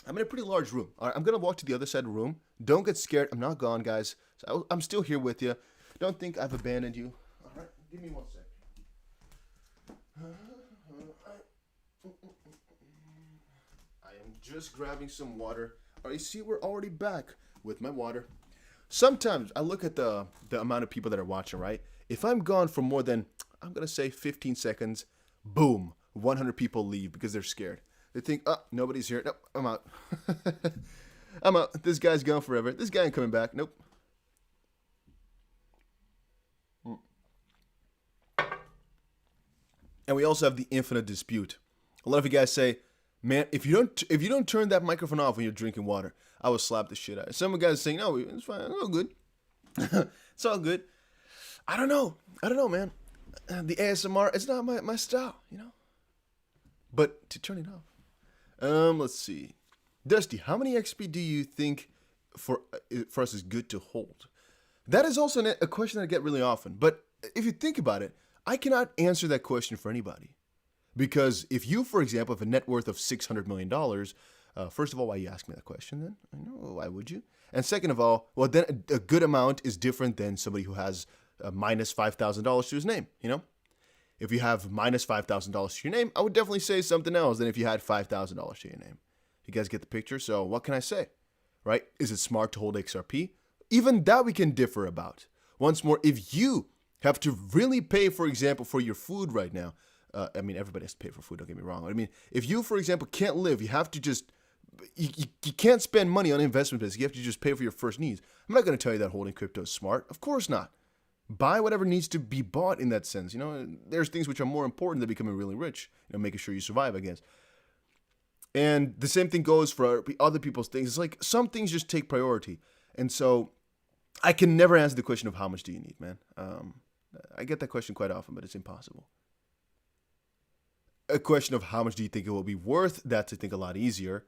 A: in a pretty large room. All right, I'm going to walk to the other side of the room. Don't get scared. I'm not gone, guys. So I'm still here with you. Don't think I've abandoned you. All right, give me 1 sec. I am just grabbing some water. All right, you see, we're already back with my water. Sometimes I look at the amount of people that are watching, right? If I'm gone for more than, I'm going to say 15 seconds, boom, 100 people leave because they're scared. They think, oh, nobody's here. Nope, I'm out. I'm out. This guy's gone forever. This guy ain't coming back. Nope. And we also have the infinite dispute. A lot of you guys say, man, if you don't turn that microphone off when you're drinking water, I will slap the shit out of it. Some guys saying, no, it's fine, it's all good. It's all good. I don't know, man. The ASMR, it's not my style, you know. But to turn it off, let's see. Dusty, how many XP do you think for us is good to hold? That is also a question that I get really often. But if you think about it, I cannot answer that question for anybody. Because if you, for example, have a net worth of $600 million, first of all, why you ask me that question then? I know, why would you? And second of all, well, then a good amount is different than somebody who has minus $5,000 to his name, you know? If you have minus $5,000 to your name, I would definitely say something else than if you had $5,000 to your name. You guys get the picture? So what can I say, right? Is it smart to hold XRP? Even that we can differ about. Once more, if you have to really pay, for example, for your food right now, I mean, everybody has to pay for food, don't get me wrong. I mean, if you, for example, can't live, you have to just, you can't spend money on investment business. You have to just pay for your first needs. I'm not going to tell you that holding crypto is smart. Of course not. Buy whatever needs to be bought in that sense. You know, there's things which are more important than becoming really rich, you know, making sure you survive, I guess. And the same thing goes for other people's things. It's like some things just take priority. And so I can never answer the question of how much do you need, man. I get that question quite often, but it's impossible. A question of how much do you think it will be worth, that's, I think, a lot easier.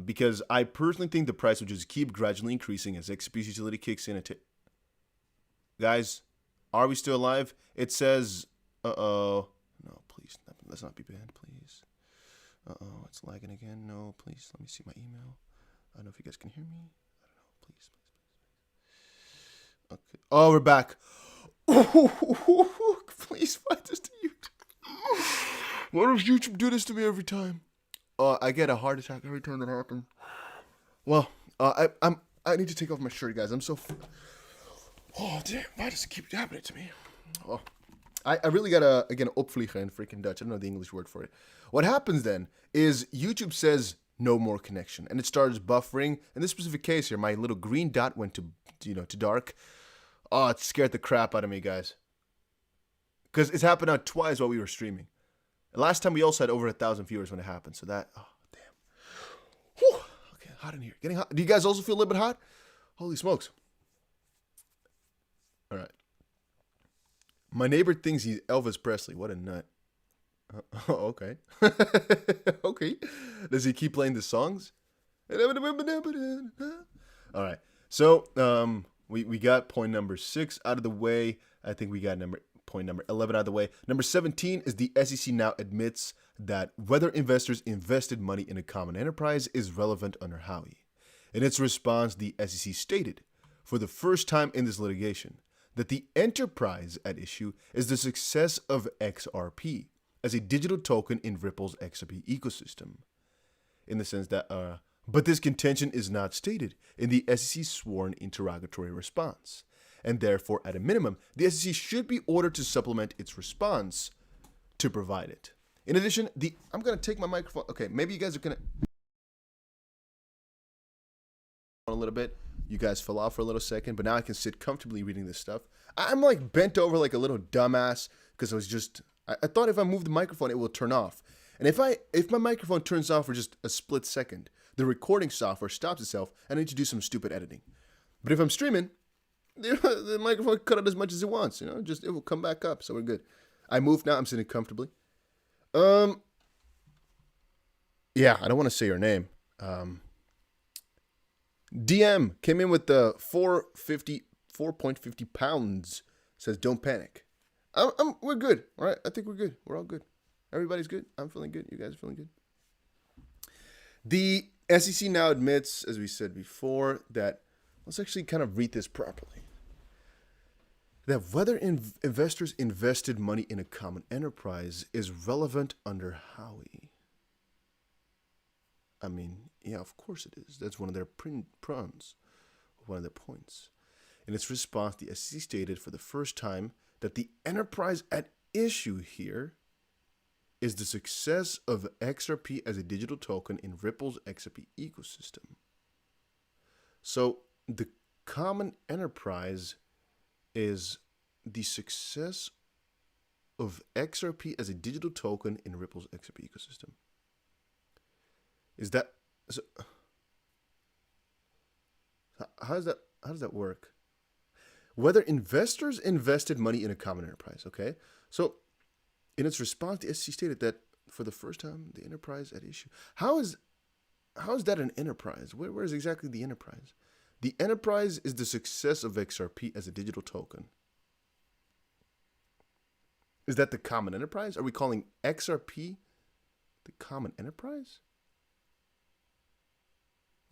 A: Because I personally think the price will just keep gradually increasing as XP's utility kicks in. Guys, are we still alive? It says, uh-oh. No, please, let's not be banned, please. Uh-oh, it's lagging again. No, please, let me see my email. I don't know if you guys can hear me. I don't know, please. Okay. Oh, we're back. Please find this to YouTube. Why does YouTube do this to me every time? I get a heart attack every time that happens. Well, I'm I need to take off my shirt, guys. I'm so... Oh, damn. Why does it keep happening to me? Oh. I really gotta, again, opvliegen in freaking Dutch. I don't know the English word for it. What happens then is YouTube says no more connection, and it starts buffering. In this specific case here, my little green dot went to, to dark. Oh, it scared the crap out of me, guys. Because it's happened now twice while we were streaming. And last time we also had over 1,000 viewers when it happened, so that, oh, damn. Whew. Okay, hot in here. Getting hot. Do you guys also feel a little bit hot? Holy smokes. All right. My neighbor thinks he's Elvis Presley. What a nut. Oh, okay. Okay. Does he keep playing the songs? All right. So, we got point number 6 out of the way. I think we got point number 11 out of the way. Number 17 is the SEC now admits that whether investors invested money in a common enterprise is relevant under Howey. In its response, the SEC stated, for the first time in this litigation, that the enterprise at issue is the success of XRP as a digital token in Ripple's XRP ecosystem. In the sense that, but this contention is not stated in the SEC's sworn interrogatory response, and therefore, at a minimum, the SEC should be ordered to supplement its response to provide it. In addition, I'm going to take my microphone. Okay, maybe you guys are going to... a little bit. You guys fell off for a little second, but now I can sit comfortably reading this stuff. I'm like bent over like a little dumbass because I was just... I thought if I move the microphone, it will turn off. And if my microphone turns off for just a split second, the recording software stops itself and I need to do some stupid editing. But if I'm streaming, the microphone cut out as much as it wants, just it will come back up, so we're good. I moved now, I'm sitting comfortably. Yeah, I don't want to say your name. DM came in with the 4.50 pounds, says don't panic. We're good, all right? I think we're good. We're all good. Everybody's good. I'm feeling good. You guys are feeling good. The SEC now admits, as we said before, that, let's actually kind of read this properly, that whether investors invested money in a common enterprise is relevant under Howey. I mean, yeah, of course it is. That's one of their prongs, one of their points. In its response, the SEC stated for the first time that the enterprise at issue here is the success of XRP as a digital token in Ripple's XRP ecosystem. So the common enterprise is the success of XRP as a digital token in Ripple's XRP ecosystem. Is that so? How does that work? Whether investors invested money in a common enterprise, okay? So in its response, the SEC stated that for the first time, the enterprise at issue. How is that an enterprise? Where is exactly the enterprise? The enterprise is the success of XRP as a digital token. Is that the common enterprise? Are we calling XRP the common enterprise?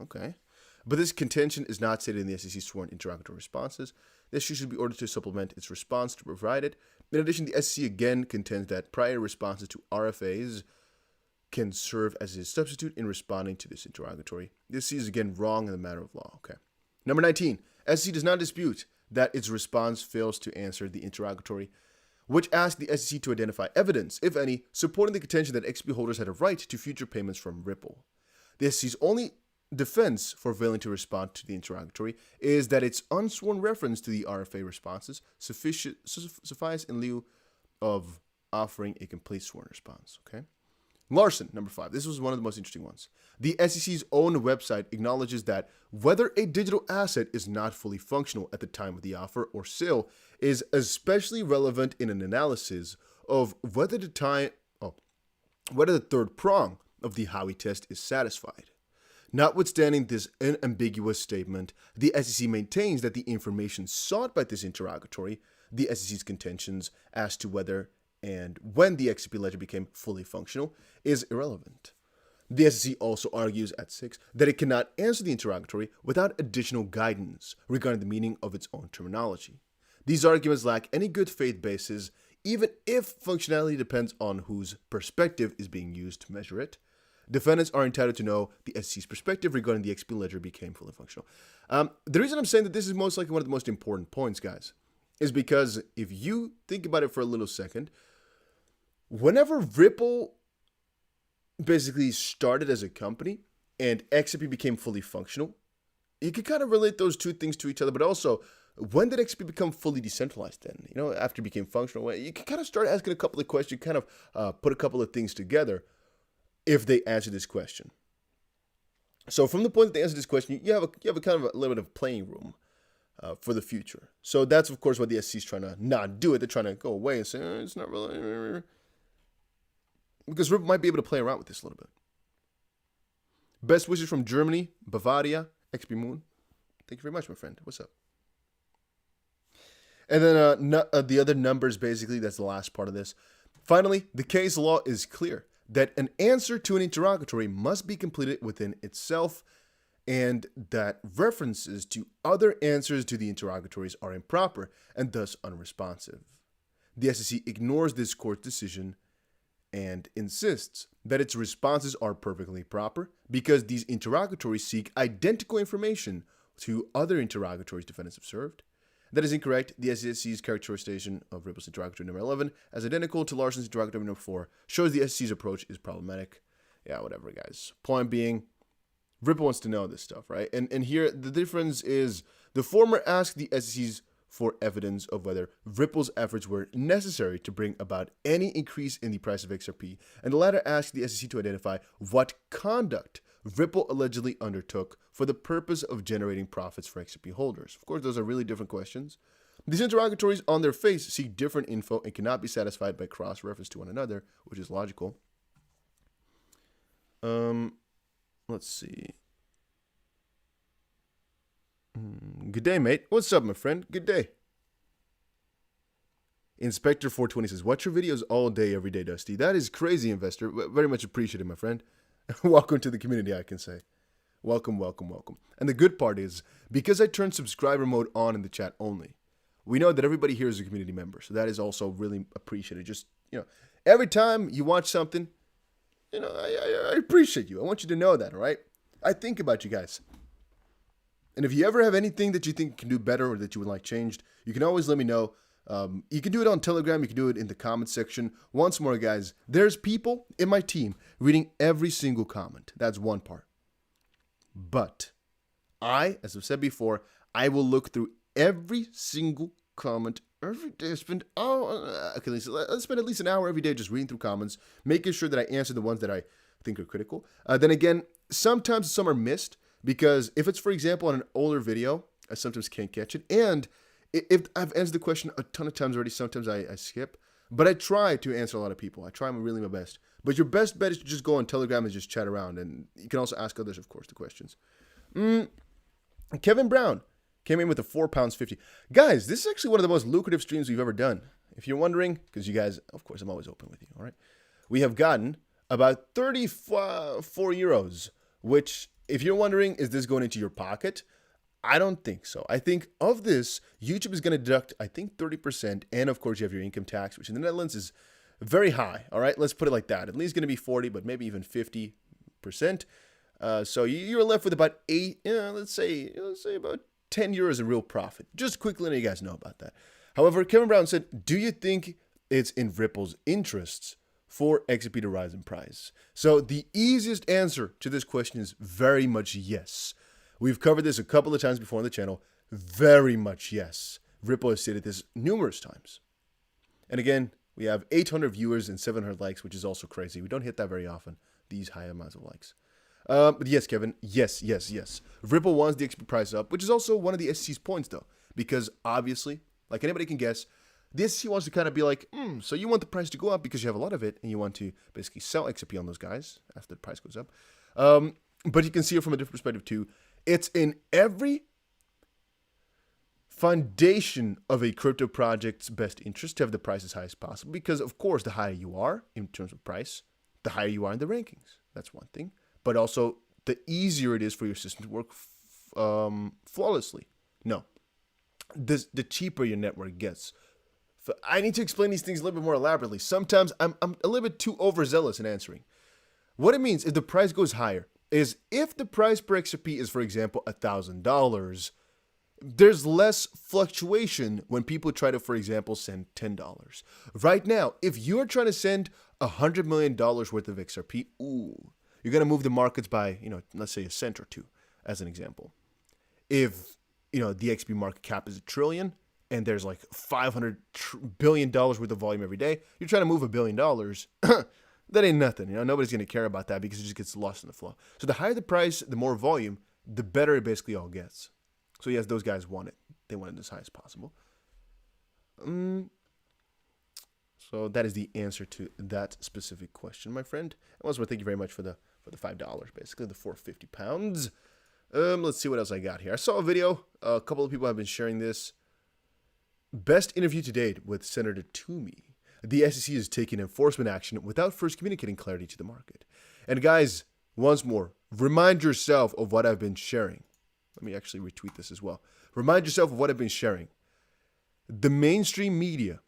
A: Okay. But this contention is not stated in the SEC's sworn interrogatory responses. The SEC should be ordered to supplement its response to provide it. In addition, the SEC again contends that prior responses to RFAs can serve as a substitute in responding to this interrogatory. The SEC is again wrong in the matter of law. Okay. Number 19. SEC does not dispute that its response fails to answer the interrogatory, which asked the SEC to identify evidence, if any, supporting the contention that XP holders had a right to future payments from Ripple. The SEC's only defense for failing to respond to the interrogatory is that its unsworn reference to the RFA responses suffice in lieu of offering a complete sworn response. Okay. Larson, number 5. This was one of the most interesting ones. The SEC's own website acknowledges that whether a digital asset is not fully functional at the time of the offer or sale is especially relevant in an analysis of whether the third prong of the Howey test is satisfied. Notwithstanding this unambiguous statement, the SEC maintains that the information sought by this interrogatory, the SEC's contentions as to whether and when the XRP ledger became fully functional, is irrelevant. The SEC also argues at 6 that it cannot answer the interrogatory without additional guidance regarding the meaning of its own terminology. These arguments lack any good faith basis, even if functionality depends on whose perspective is being used to measure it. Defendants are entitled to know the SEC's perspective regarding the XP ledger became fully functional. The reason I'm saying that this is most likely one of the most important points, guys, is because if you think about it for a little second, whenever Ripple basically started as a company and XP became fully functional, you could kind of relate those two things to each other, but also, when did XP become fully decentralized then? You know, after it became functional, you can kind of start asking a couple of questions, kind of put a couple of things together if they answer this question. So from the point that they answer this question, you have a kind of a little bit of playing room for the future. So that's, of course, what the SEC is trying to not do it. They're trying to go away and say, it's not really... Because Ripple might be able to play around with this a little bit. Best wishes from Germany, Bavaria, XP Moon. Thank you very much, my friend. What's up? And then the other numbers, basically, that's the last part of this. Finally, the case law is clear that an answer to an interrogatory must be completed within itself, and that references to other answers to the interrogatories are improper and thus unresponsive. The SEC ignores this court's decision and insists that its responses are perfectly proper because these interrogatories seek identical information to other interrogatories defendants have served. That is incorrect. The SEC's characterization of Ripple's interrogatory number 11 as identical to Larson's interrogatory number 4 shows the SEC's approach is problematic. Yeah, whatever, guys. Point being, Ripple wants to know this stuff, right? And here, the difference is the former asked the SEC's for evidence of whether Ripple's efforts were necessary to bring about any increase in the price of XRP, and the latter asked the SEC to identify what conduct Ripple allegedly undertook for the purpose of generating profits for XRP holders. Of course, those are really different questions. These interrogatories on their face seek different info and cannot be satisfied by cross-reference to one another, which is logical. Let's see. Good day, mate. What's up, my friend? Good day. Inspector 420 says, watch your videos all day, every day, Dusty. That is crazy, investor. Very much appreciated, my friend. Welcome to the community, I can say. Welcome, welcome, welcome. And the good part is, because I turned subscriber mode on in the chat only, we know that everybody here is a community member. So that is also really appreciated. Just, every time you watch something, I appreciate you. I want you to know that, all right? I think about you guys. And if you ever have anything that you think can do better or that you would like changed, you can always let me know. You can do it on Telegram. You can do it in the comment section. Once more, guys, there's people in my team reading every single comment. That's one part. But as I've said before, I will look through every single comment every day. Let's spend at least an hour every day just reading through comments, making sure that I answer the ones that I think are critical. Then again, sometimes some are missed. Because if it's, for example, on an older video, I sometimes can't catch it. And if I've answered the question a ton of times already, sometimes I skip. But I try to answer a lot of people. I try really my best. But your best bet is to just go on Telegram and just chat around. And you can also ask others, of course, the questions. Kevin Brown came in with a £4.50. Guys, this is actually one of the most lucrative streams we've ever done. If you're wondering, because you guys, of course, I'm always open with you, all right? We have gotten about 34 euros, which... if you're wondering, is this going into your pocket? I don't think so. I think of this, YouTube is going to deduct, I think, 30%. And, of course, you have your income tax, which in the Netherlands is very high. All right, let's put it like that. At least going to be 40, but maybe even 50%. So you're left with about let's say about 10 euros in real profit. Just quickly letting you guys know about that. However, Kevin Brown said, do you think it's in Ripple's interests for XRP to rise in price? So the easiest answer to this question is very much yes. We've covered this a couple of times before on the channel. Very much yes. Ripple has stated this numerous times. And again, we have 800 viewers and 700 likes, which is also crazy. We don't hit that very often, these high amounts of likes. But yes, Kevin, yes. Ripple wants the XP price up, which is also one of the SEC's points, though. Because obviously, like anybody can guess, the SEC wants to kind of be like, so you want the price to go up because you have a lot of it, and you want to basically sell XRP on those guys after the price goes up. But you can see it from a different perspective, too. It's in every foundation of a crypto project's best interest to have the price as high as possible because, of course, the higher you are in terms of price, the higher you are in the rankings. That's one thing. But also, the easier it is for your system to work flawlessly. No. The cheaper your network gets. I need to explain these things a little bit more elaborately. Sometimes I'm a little bit too overzealous in answering. What it means if the price goes higher is if the price per XRP is, for example, $1,000, there's less fluctuation when people try to, for example, send $10. Right now, if you're trying to send $100 million worth of XRP, you're going to move the markets by, let's say a cent or two, as an example. If, the XP market cap is $1 trillion and there's like $500 billion worth of volume every day, you're trying to move $1 billion. That ain't nothing. Nobody's going to care about that because it just gets lost in the flow. So the higher the price, the more volume, the better it basically all gets. So yes, those guys want it. They want it as high as possible. So that is the answer to that specific question, my friend. And once more, thank you very much for the $5, basically the 450 pounds. Let's see what else I got here. I saw a video. A couple of people have been sharing this. Best interview to date with Senator Toomey. The SEC is taking enforcement action without first communicating clarity to the market. And guys, once more, remind yourself of what I've been sharing. Let me actually retweet this as well. Remind yourself of what I've been sharing. The mainstream media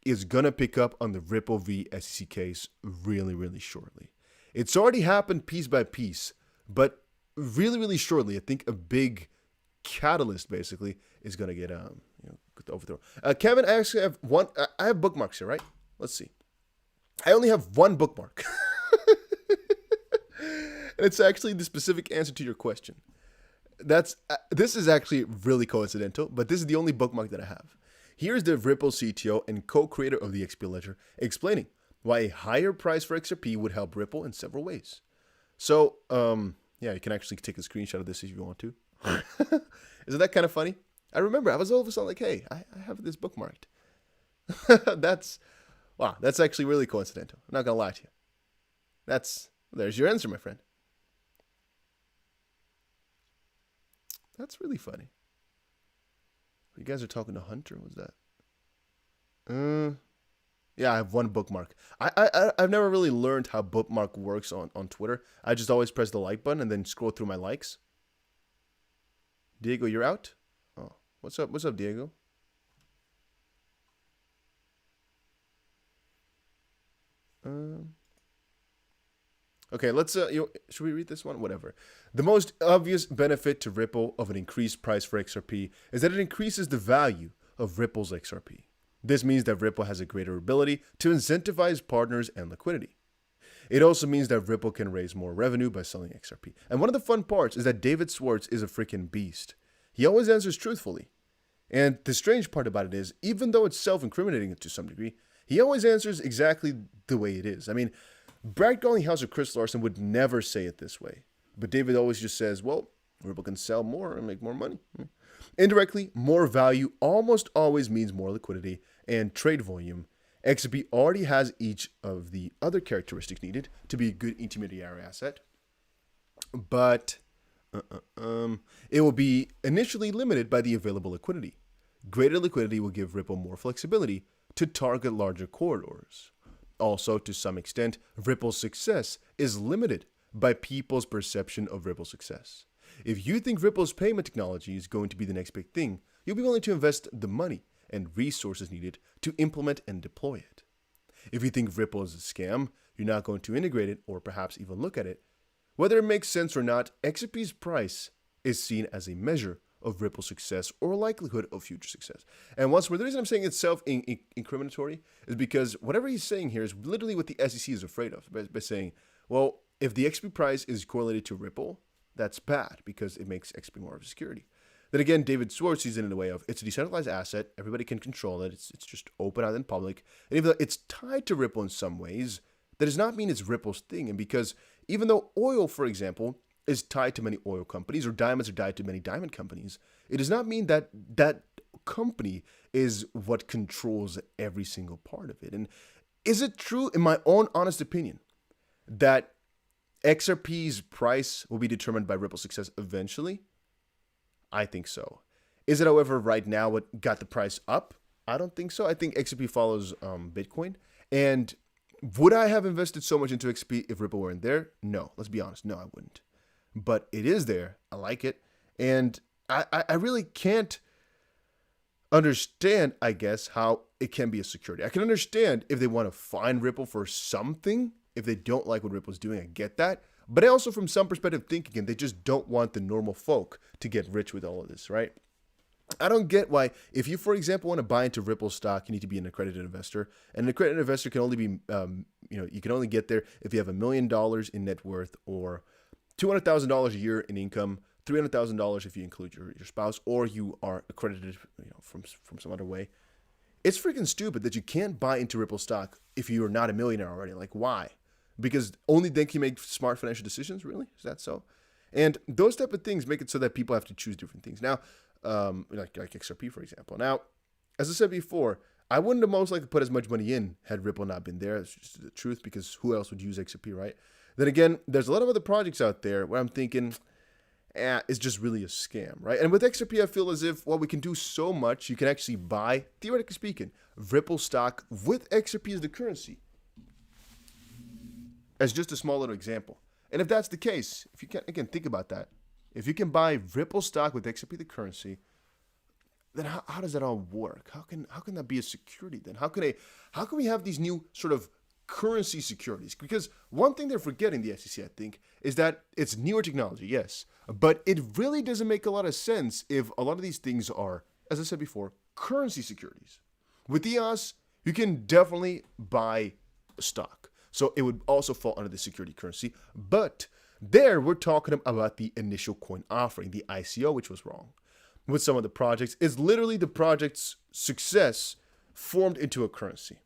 A: is going to pick up on the Ripple v. SEC case really, really shortly. It's already happened piece by piece, but really, really shortly, I think a big catalyst basically is going to get overthrown. Kevin, I actually have one. I have bookmarks here, right? Let's see. I only have one bookmark. And it's actually the specific answer to your question. This is actually really coincidental, but this is the only bookmark that I have. Here's the Ripple CTO and co-creator of the XP Ledger explaining why a higher price for XRP would help Ripple in several ways. So, yeah, you can actually take a screenshot of this if you want to. Isn't that kind of funny? I remember I was all of a sudden like, hey, I have this bookmarked. That's actually really coincidental. I'm not going to lie to you. There's your answer, my friend. That's really funny. You guys are talking to Hunter, was that? Yeah, I have one bookmark. I've never really learned how bookmark works on Twitter. I just always press the like button and then scroll through my likes. Diego, you're out? Oh, what's up? What's up, Diego? Okay, let's, should we read this one? Whatever. The most obvious benefit to Ripple of an increased price for XRP is that it increases the value of Ripple's XRP. This means that Ripple has a greater ability to incentivize partners and liquidity. It also means that Ripple can raise more revenue by selling XRP. And one of the fun parts is that David Schwartz is a freaking beast. He always answers truthfully. And the strange part about it is, even though it's self-incriminating to some degree, he always answers exactly the way it is. I mean, Brad Garlinghouse or Chris Larson would never say it this way. But David always just says, well, Ripple can sell more and make more money. Indirectly, more value almost always means more liquidity and trade volume. XRP already has each of the other characteristics needed to be a good intermediary asset. But it will be initially limited by the available liquidity. Greater liquidity will give Ripple more flexibility to target larger corridors. Also, to some extent, Ripple's success is limited by people's perception of Ripple's success. If you think Ripple's payment technology is going to be the next big thing, you'll be willing to invest the money and resources needed to implement and deploy it. If you think Ripple is a scam, you're not going to integrate it or perhaps even look at it. Whether it makes sense or not, XRP's price is seen as a measure of Ripple's success or likelihood of future success. And once more, the reason I'm saying it's self-incriminatory is because whatever he's saying here is literally what the SEC is afraid of, by saying, well, if the XP price is correlated to Ripple, that's bad because it makes XP more of a security. Then again, David Schwartz sees it in a way of it's a decentralized asset, everybody can control it, it's just open out in public. And even though it's tied to Ripple in some ways, that does not mean it's Ripple's thing. And because even though oil, for example, is tied to many oil companies or diamonds are tied to many diamond companies, it does not mean that that company is what controls every single part of it. And is it true, in my own honest opinion, that XRP's price will be determined by Ripple's success eventually? I think so. Is it, however, right now what got the price up? I don't think so. I think XRP follows Bitcoin. And would I have invested so much into XRP if Ripple weren't there? No. Let's be honest. No, I wouldn't. But it is there. I like it. And I really can't understand, I guess, how it can be a security. I can understand if they want to fine Ripple for something, if they don't like what Ripple's doing. I get that. But I also, from some perspective, thinking, and they just don't want the normal folk to get rich with all of this, right? I don't get why, if you, for example, want to buy into Ripple stock, you need to be an accredited investor. And an accredited investor can only be, you can only get there if you have $1 million in net worth or $200,000 a year in income, $300,000 if you include your spouse, or you are accredited, from some other way. It's freaking stupid that you can't buy into Ripple stock if you are not a millionaire already. Like, why? Because only then can you make smart financial decisions? Really? Is that so? And those type of things make it so that people have to choose different things. Now, like XRP, for example. Now, as I said before, I wouldn't have most likely put as much money in had Ripple not been there. It's just the truth, because who else would use XRP, right? Then again, there's a lot of other projects out there where I'm thinking, it's just really a scam, right? And with XRP, I feel as if, well, we can do so much. You can actually buy, theoretically speaking, Ripple stock with XRP as the currency. As just a small little example. And if that's the case, if you can, again, think about that. If you can buy Ripple stock with XRP the currency, then how does that all work? How can that be a security then? How can we have these new sort of currency securities? Because one thing they're forgetting, the SEC, I think, is that it's newer technology, yes, but it really doesn't make a lot of sense if a lot of these things are, as I said before, currency securities. With EOS, you can definitely buy stock. So it would also fall under the security currency. But there we're talking about the initial coin offering, the ICO, which was wrong. With some of the projects, it's literally the project's success formed into a currency.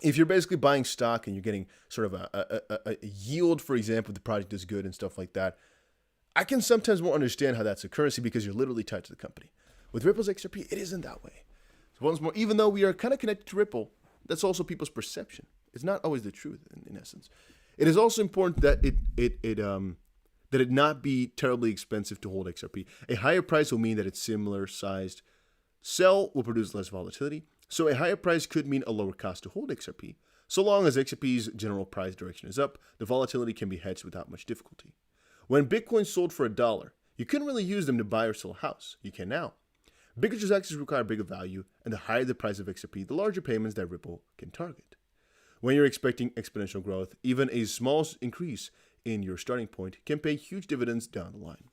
A: If you're basically buying stock and you're getting sort of a yield, for example, if the project is good and stuff like that, I can sometimes more understand how that's a currency because you're literally tied to the company. With Ripple's XRP, it isn't that way. So once more, even though we are kind of connected to Ripple, that's also people's perception. It's not always the truth in essence. It is also important that it not be terribly expensive to hold XRP. A higher price will mean that it's similar sized. Sell will produce less volatility. So a higher price could mean a lower cost to hold XRP. So long as XRP's general price direction is up, the volatility can be hedged without much difficulty. When Bitcoin sold for $1, you couldn't really use them to buy or sell a house. You can now. Bigger transactions require bigger value, and the higher the price of XRP, the larger payments that Ripple can target. When you're expecting exponential growth, even a small increase in your starting point can pay huge dividends down the line.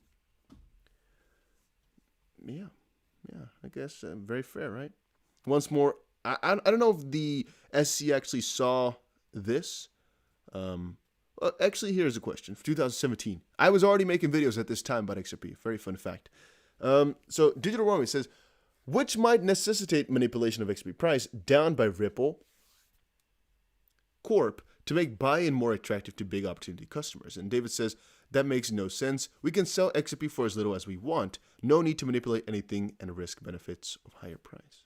A: Yeah, I guess very fair, right? Once more, I don't know if the SC actually saw this. Actually, here's a question. For 2017, I was already making videos at this time about XRP. Very fun fact. So Digital Runway says, which might necessitate manipulation of XRP price down by Ripple Corp to make buy-in more attractive to big opportunity customers. And David says, that makes no sense. We can sell XRP for as little as we want. No need to manipulate anything and risk benefits of higher price.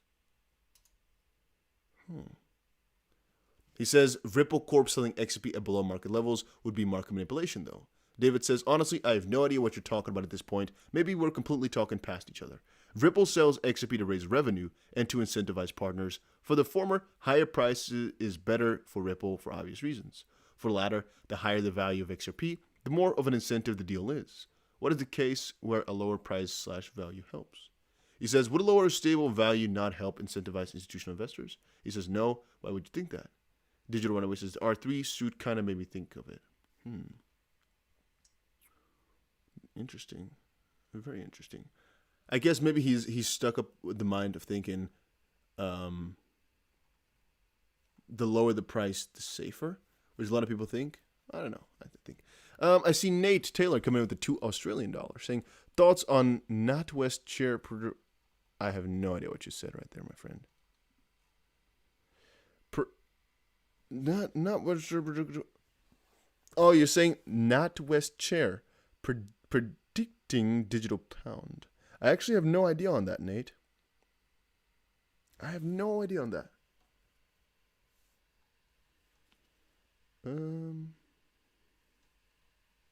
A: He says, Ripple Corp selling XRP at below market levels would be market manipulation, though. David says, honestly, I have no idea what you're talking about at this point. Maybe we're completely talking past each other. Ripple sells XRP to raise revenue and to incentivize partners. For the former, higher price is better for Ripple for obvious reasons. For the latter, the higher the value of XRP, the more of an incentive the deal is. What is the case where a lower price/value helps? He says, would a lower stable value not help incentivize institutional investors? He says, no. Why would you think that? Digital Runaway says, the R3 suit kind of made me think of it. Interesting. Very interesting. I guess maybe he's stuck up with the mind of thinking the lower the price, the safer, which a lot of people think. I don't know. I think. I see Nate Taylor coming in with the $2 Australian saying, thoughts on NatWest share. I have no idea what you said right there, my friend. Not what. Oh, you're saying NatWest share predicting digital pound. I actually have no idea on that, Nate. I have no idea on that.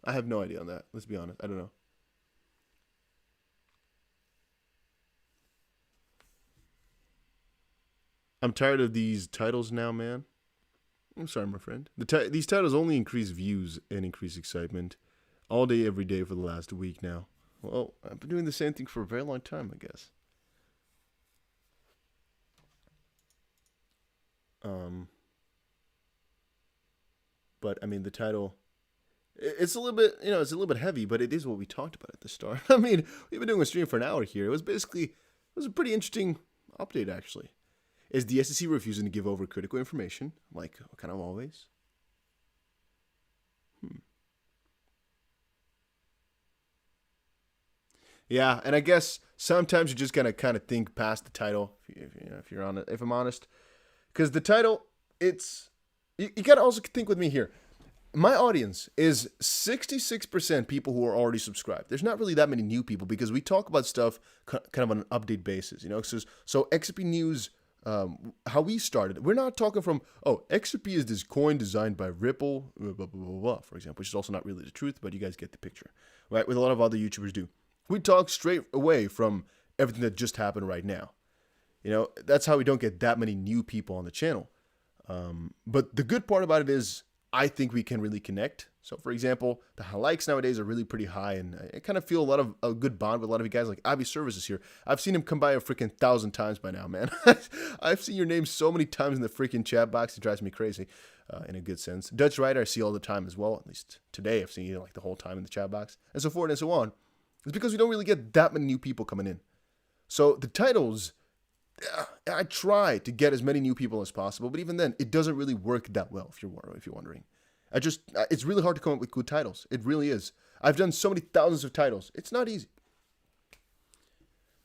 A: I have no idea on that. Let's be honest. I don't know. I'm tired of these titles now, man. I'm sorry, my friend. These titles only increase views and increase excitement all day, every day for the last week now. Well, I've been doing the same thing for a very long time, I guess. But I mean, the title, it's a little bit, it's a little bit heavy, but it is what we talked about at the start. I mean, we've been doing a stream for an hour here. It was a pretty interesting update, actually. Is the SEC refusing to give over critical information, like kind of always? Yeah, and I guess sometimes you're just gonna kind of think past the title, if I'm honest, because the title, you gotta also think with me here. My audience is 66% people who are already subscribed. There's not really that many new people because we talk about stuff kind of on an update basis, So XRP news, how we started, we're not talking from, XRP is this coin designed by Ripple, blah, blah, blah, blah, for example, which is also not really the truth, but you guys get the picture, right? With a lot of other YouTubers do. We talk straight away from everything that just happened right now. That's how we don't get that many new people on the channel. But the good part about it is I think we can really connect. So, for example, the likes nowadays are really pretty high, and I kind of feel a lot of a good bond with a lot of you guys. Like Avi Services here, I've seen him come by a freaking 1,000 times by now, man. I've seen your name so many times in the freaking chat box, it drives me crazy, in a good sense. Dutch Rider, I see all the time as well. At least today, I've seen you like the whole time in the chat box, and so forth and so on. It's because we don't really get that many new people coming in. So the titles, I try to get as many new people as possible, but even then, it doesn't really work that well, if you're wondering. It's really hard to come up with good titles. It really is. I've done so many thousands of titles. It's not easy.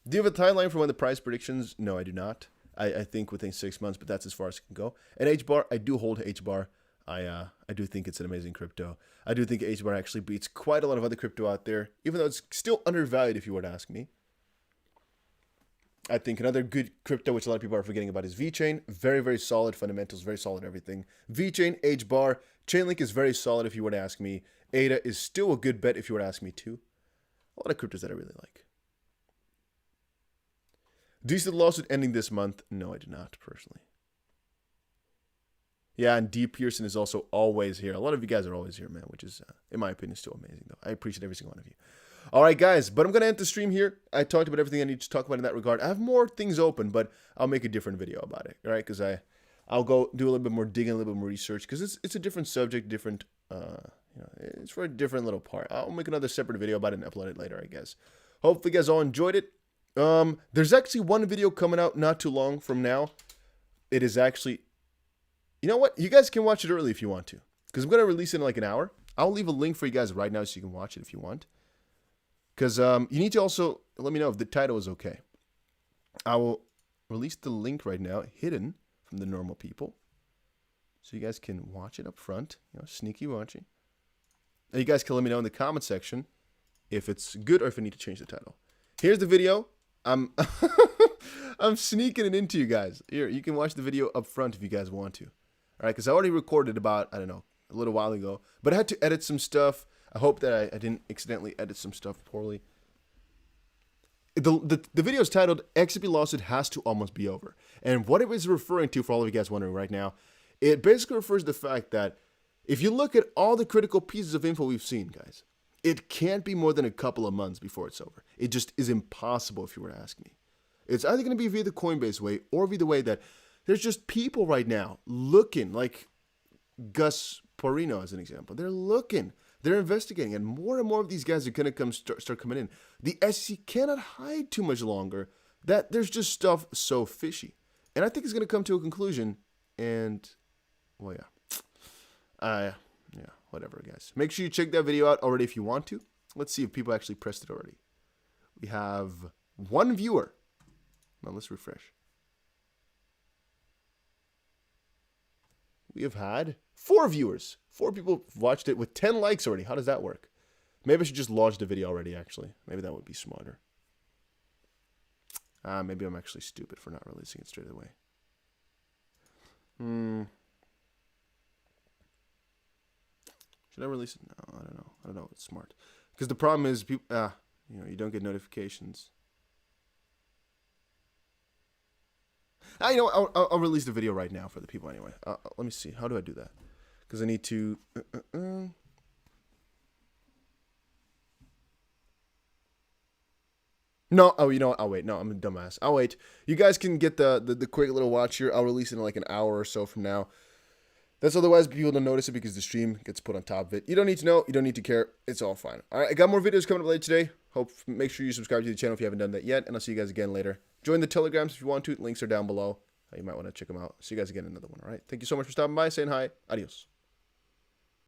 A: Do you have a timeline for when the price predictions? No, I do not. I think within 6 months, but that's as far as it can go. And HBAR, I do hold HBAR. I do think it's an amazing crypto. I do think HBAR actually beats quite a lot of other crypto out there, even though it's still undervalued if you were to ask me. I think another good crypto, which a lot of people are forgetting about, is VeChain. Very, very solid fundamentals, very solid everything. VeChain, HBAR, Chainlink is very solid if you were to ask me. ADA is still a good bet if you were to ask me too. A lot of cryptos that I really like. Do you see the lawsuit ending this month? No, I do not, personally. Yeah, and D. Pearson is also always here. A lot of you guys are always here, man, which is, in my opinion, still amazing, though. I appreciate every single one of you. All right, guys, but I'm going to end the stream here. I talked about everything I need to talk about in that regard. I have more things open, but I'll make a different video about it, all right? Because I'll go do a little bit more digging, a little bit more research, because it's a different subject, different, it's for a different little part. I'll make another separate video about it and upload it later, I guess. Hopefully, you guys all enjoyed it. There's actually one video coming out not too long from now. It is actually... You know what? You guys can watch it early if you want to, because I'm going to release it in like an hour. I'll leave a link for you guys right now so you can watch it if you want. Because you need to also let me know if the title is okay. I will release the link right now, hidden from the normal people, so you guys can watch it up front. Sneaky watching. And you guys can let me know in the comment section if it's good or if I need to change the title. Here's the video. I'm sneaking it into you guys. Here, you can watch the video up front if you guys want to. All right, because I already recorded about, I don't know, a little while ago. But I had to edit some stuff. I hope that I didn't accidentally edit some stuff poorly. The video is titled, XRP lawsuit has to almost be over. And what it was referring to, for all of you guys wondering right now, it basically refers to the fact that if you look at all the critical pieces of info we've seen, guys, it can't be more than a couple of months before it's over. It just is impossible if you were to ask me. It's either going to be via the Coinbase way or via the way that there's just people right now looking, like Gus Porino as an example. They're looking, they're investigating, and more of these guys are going to start coming in. The SEC cannot hide too much longer that there's just stuff so fishy. And I think it's going to come to a conclusion, and, well, yeah. Yeah, whatever, guys. Make sure you check that video out already if you want to. Let's see if people actually pressed it already. We have one viewer. Now let's refresh. We have had 4 viewers. 4 people watched it with 10 likes already. How does that work? Maybe I should just launch the video already, actually. Maybe that would be smarter. Maybe I'm actually stupid for not releasing it straight away. Should I release it? No, I don't know. I don't know. It's smart. Because the problem is, people, you don't get notifications. I'll release the video right now for the people anyway. Let me see. How do I do that? Because I need to... No, you know what? I'll wait. No, I'm a dumbass. I'll wait. You guys can get the quick little watch here. I'll release it in like an hour or so from now. That's otherwise people don't notice it because the stream gets put on top of it. You don't need to know. You don't need to care. It's all fine. All right, I got more videos coming up later today. Make sure you subscribe to the channel if you haven't done that yet, and I'll see you guys again later. Join the Telegrams if you want to. Links are down below. You might want to check them out. See you guys again in another one. All right. Thank you so much for stopping by, saying hi. Adios.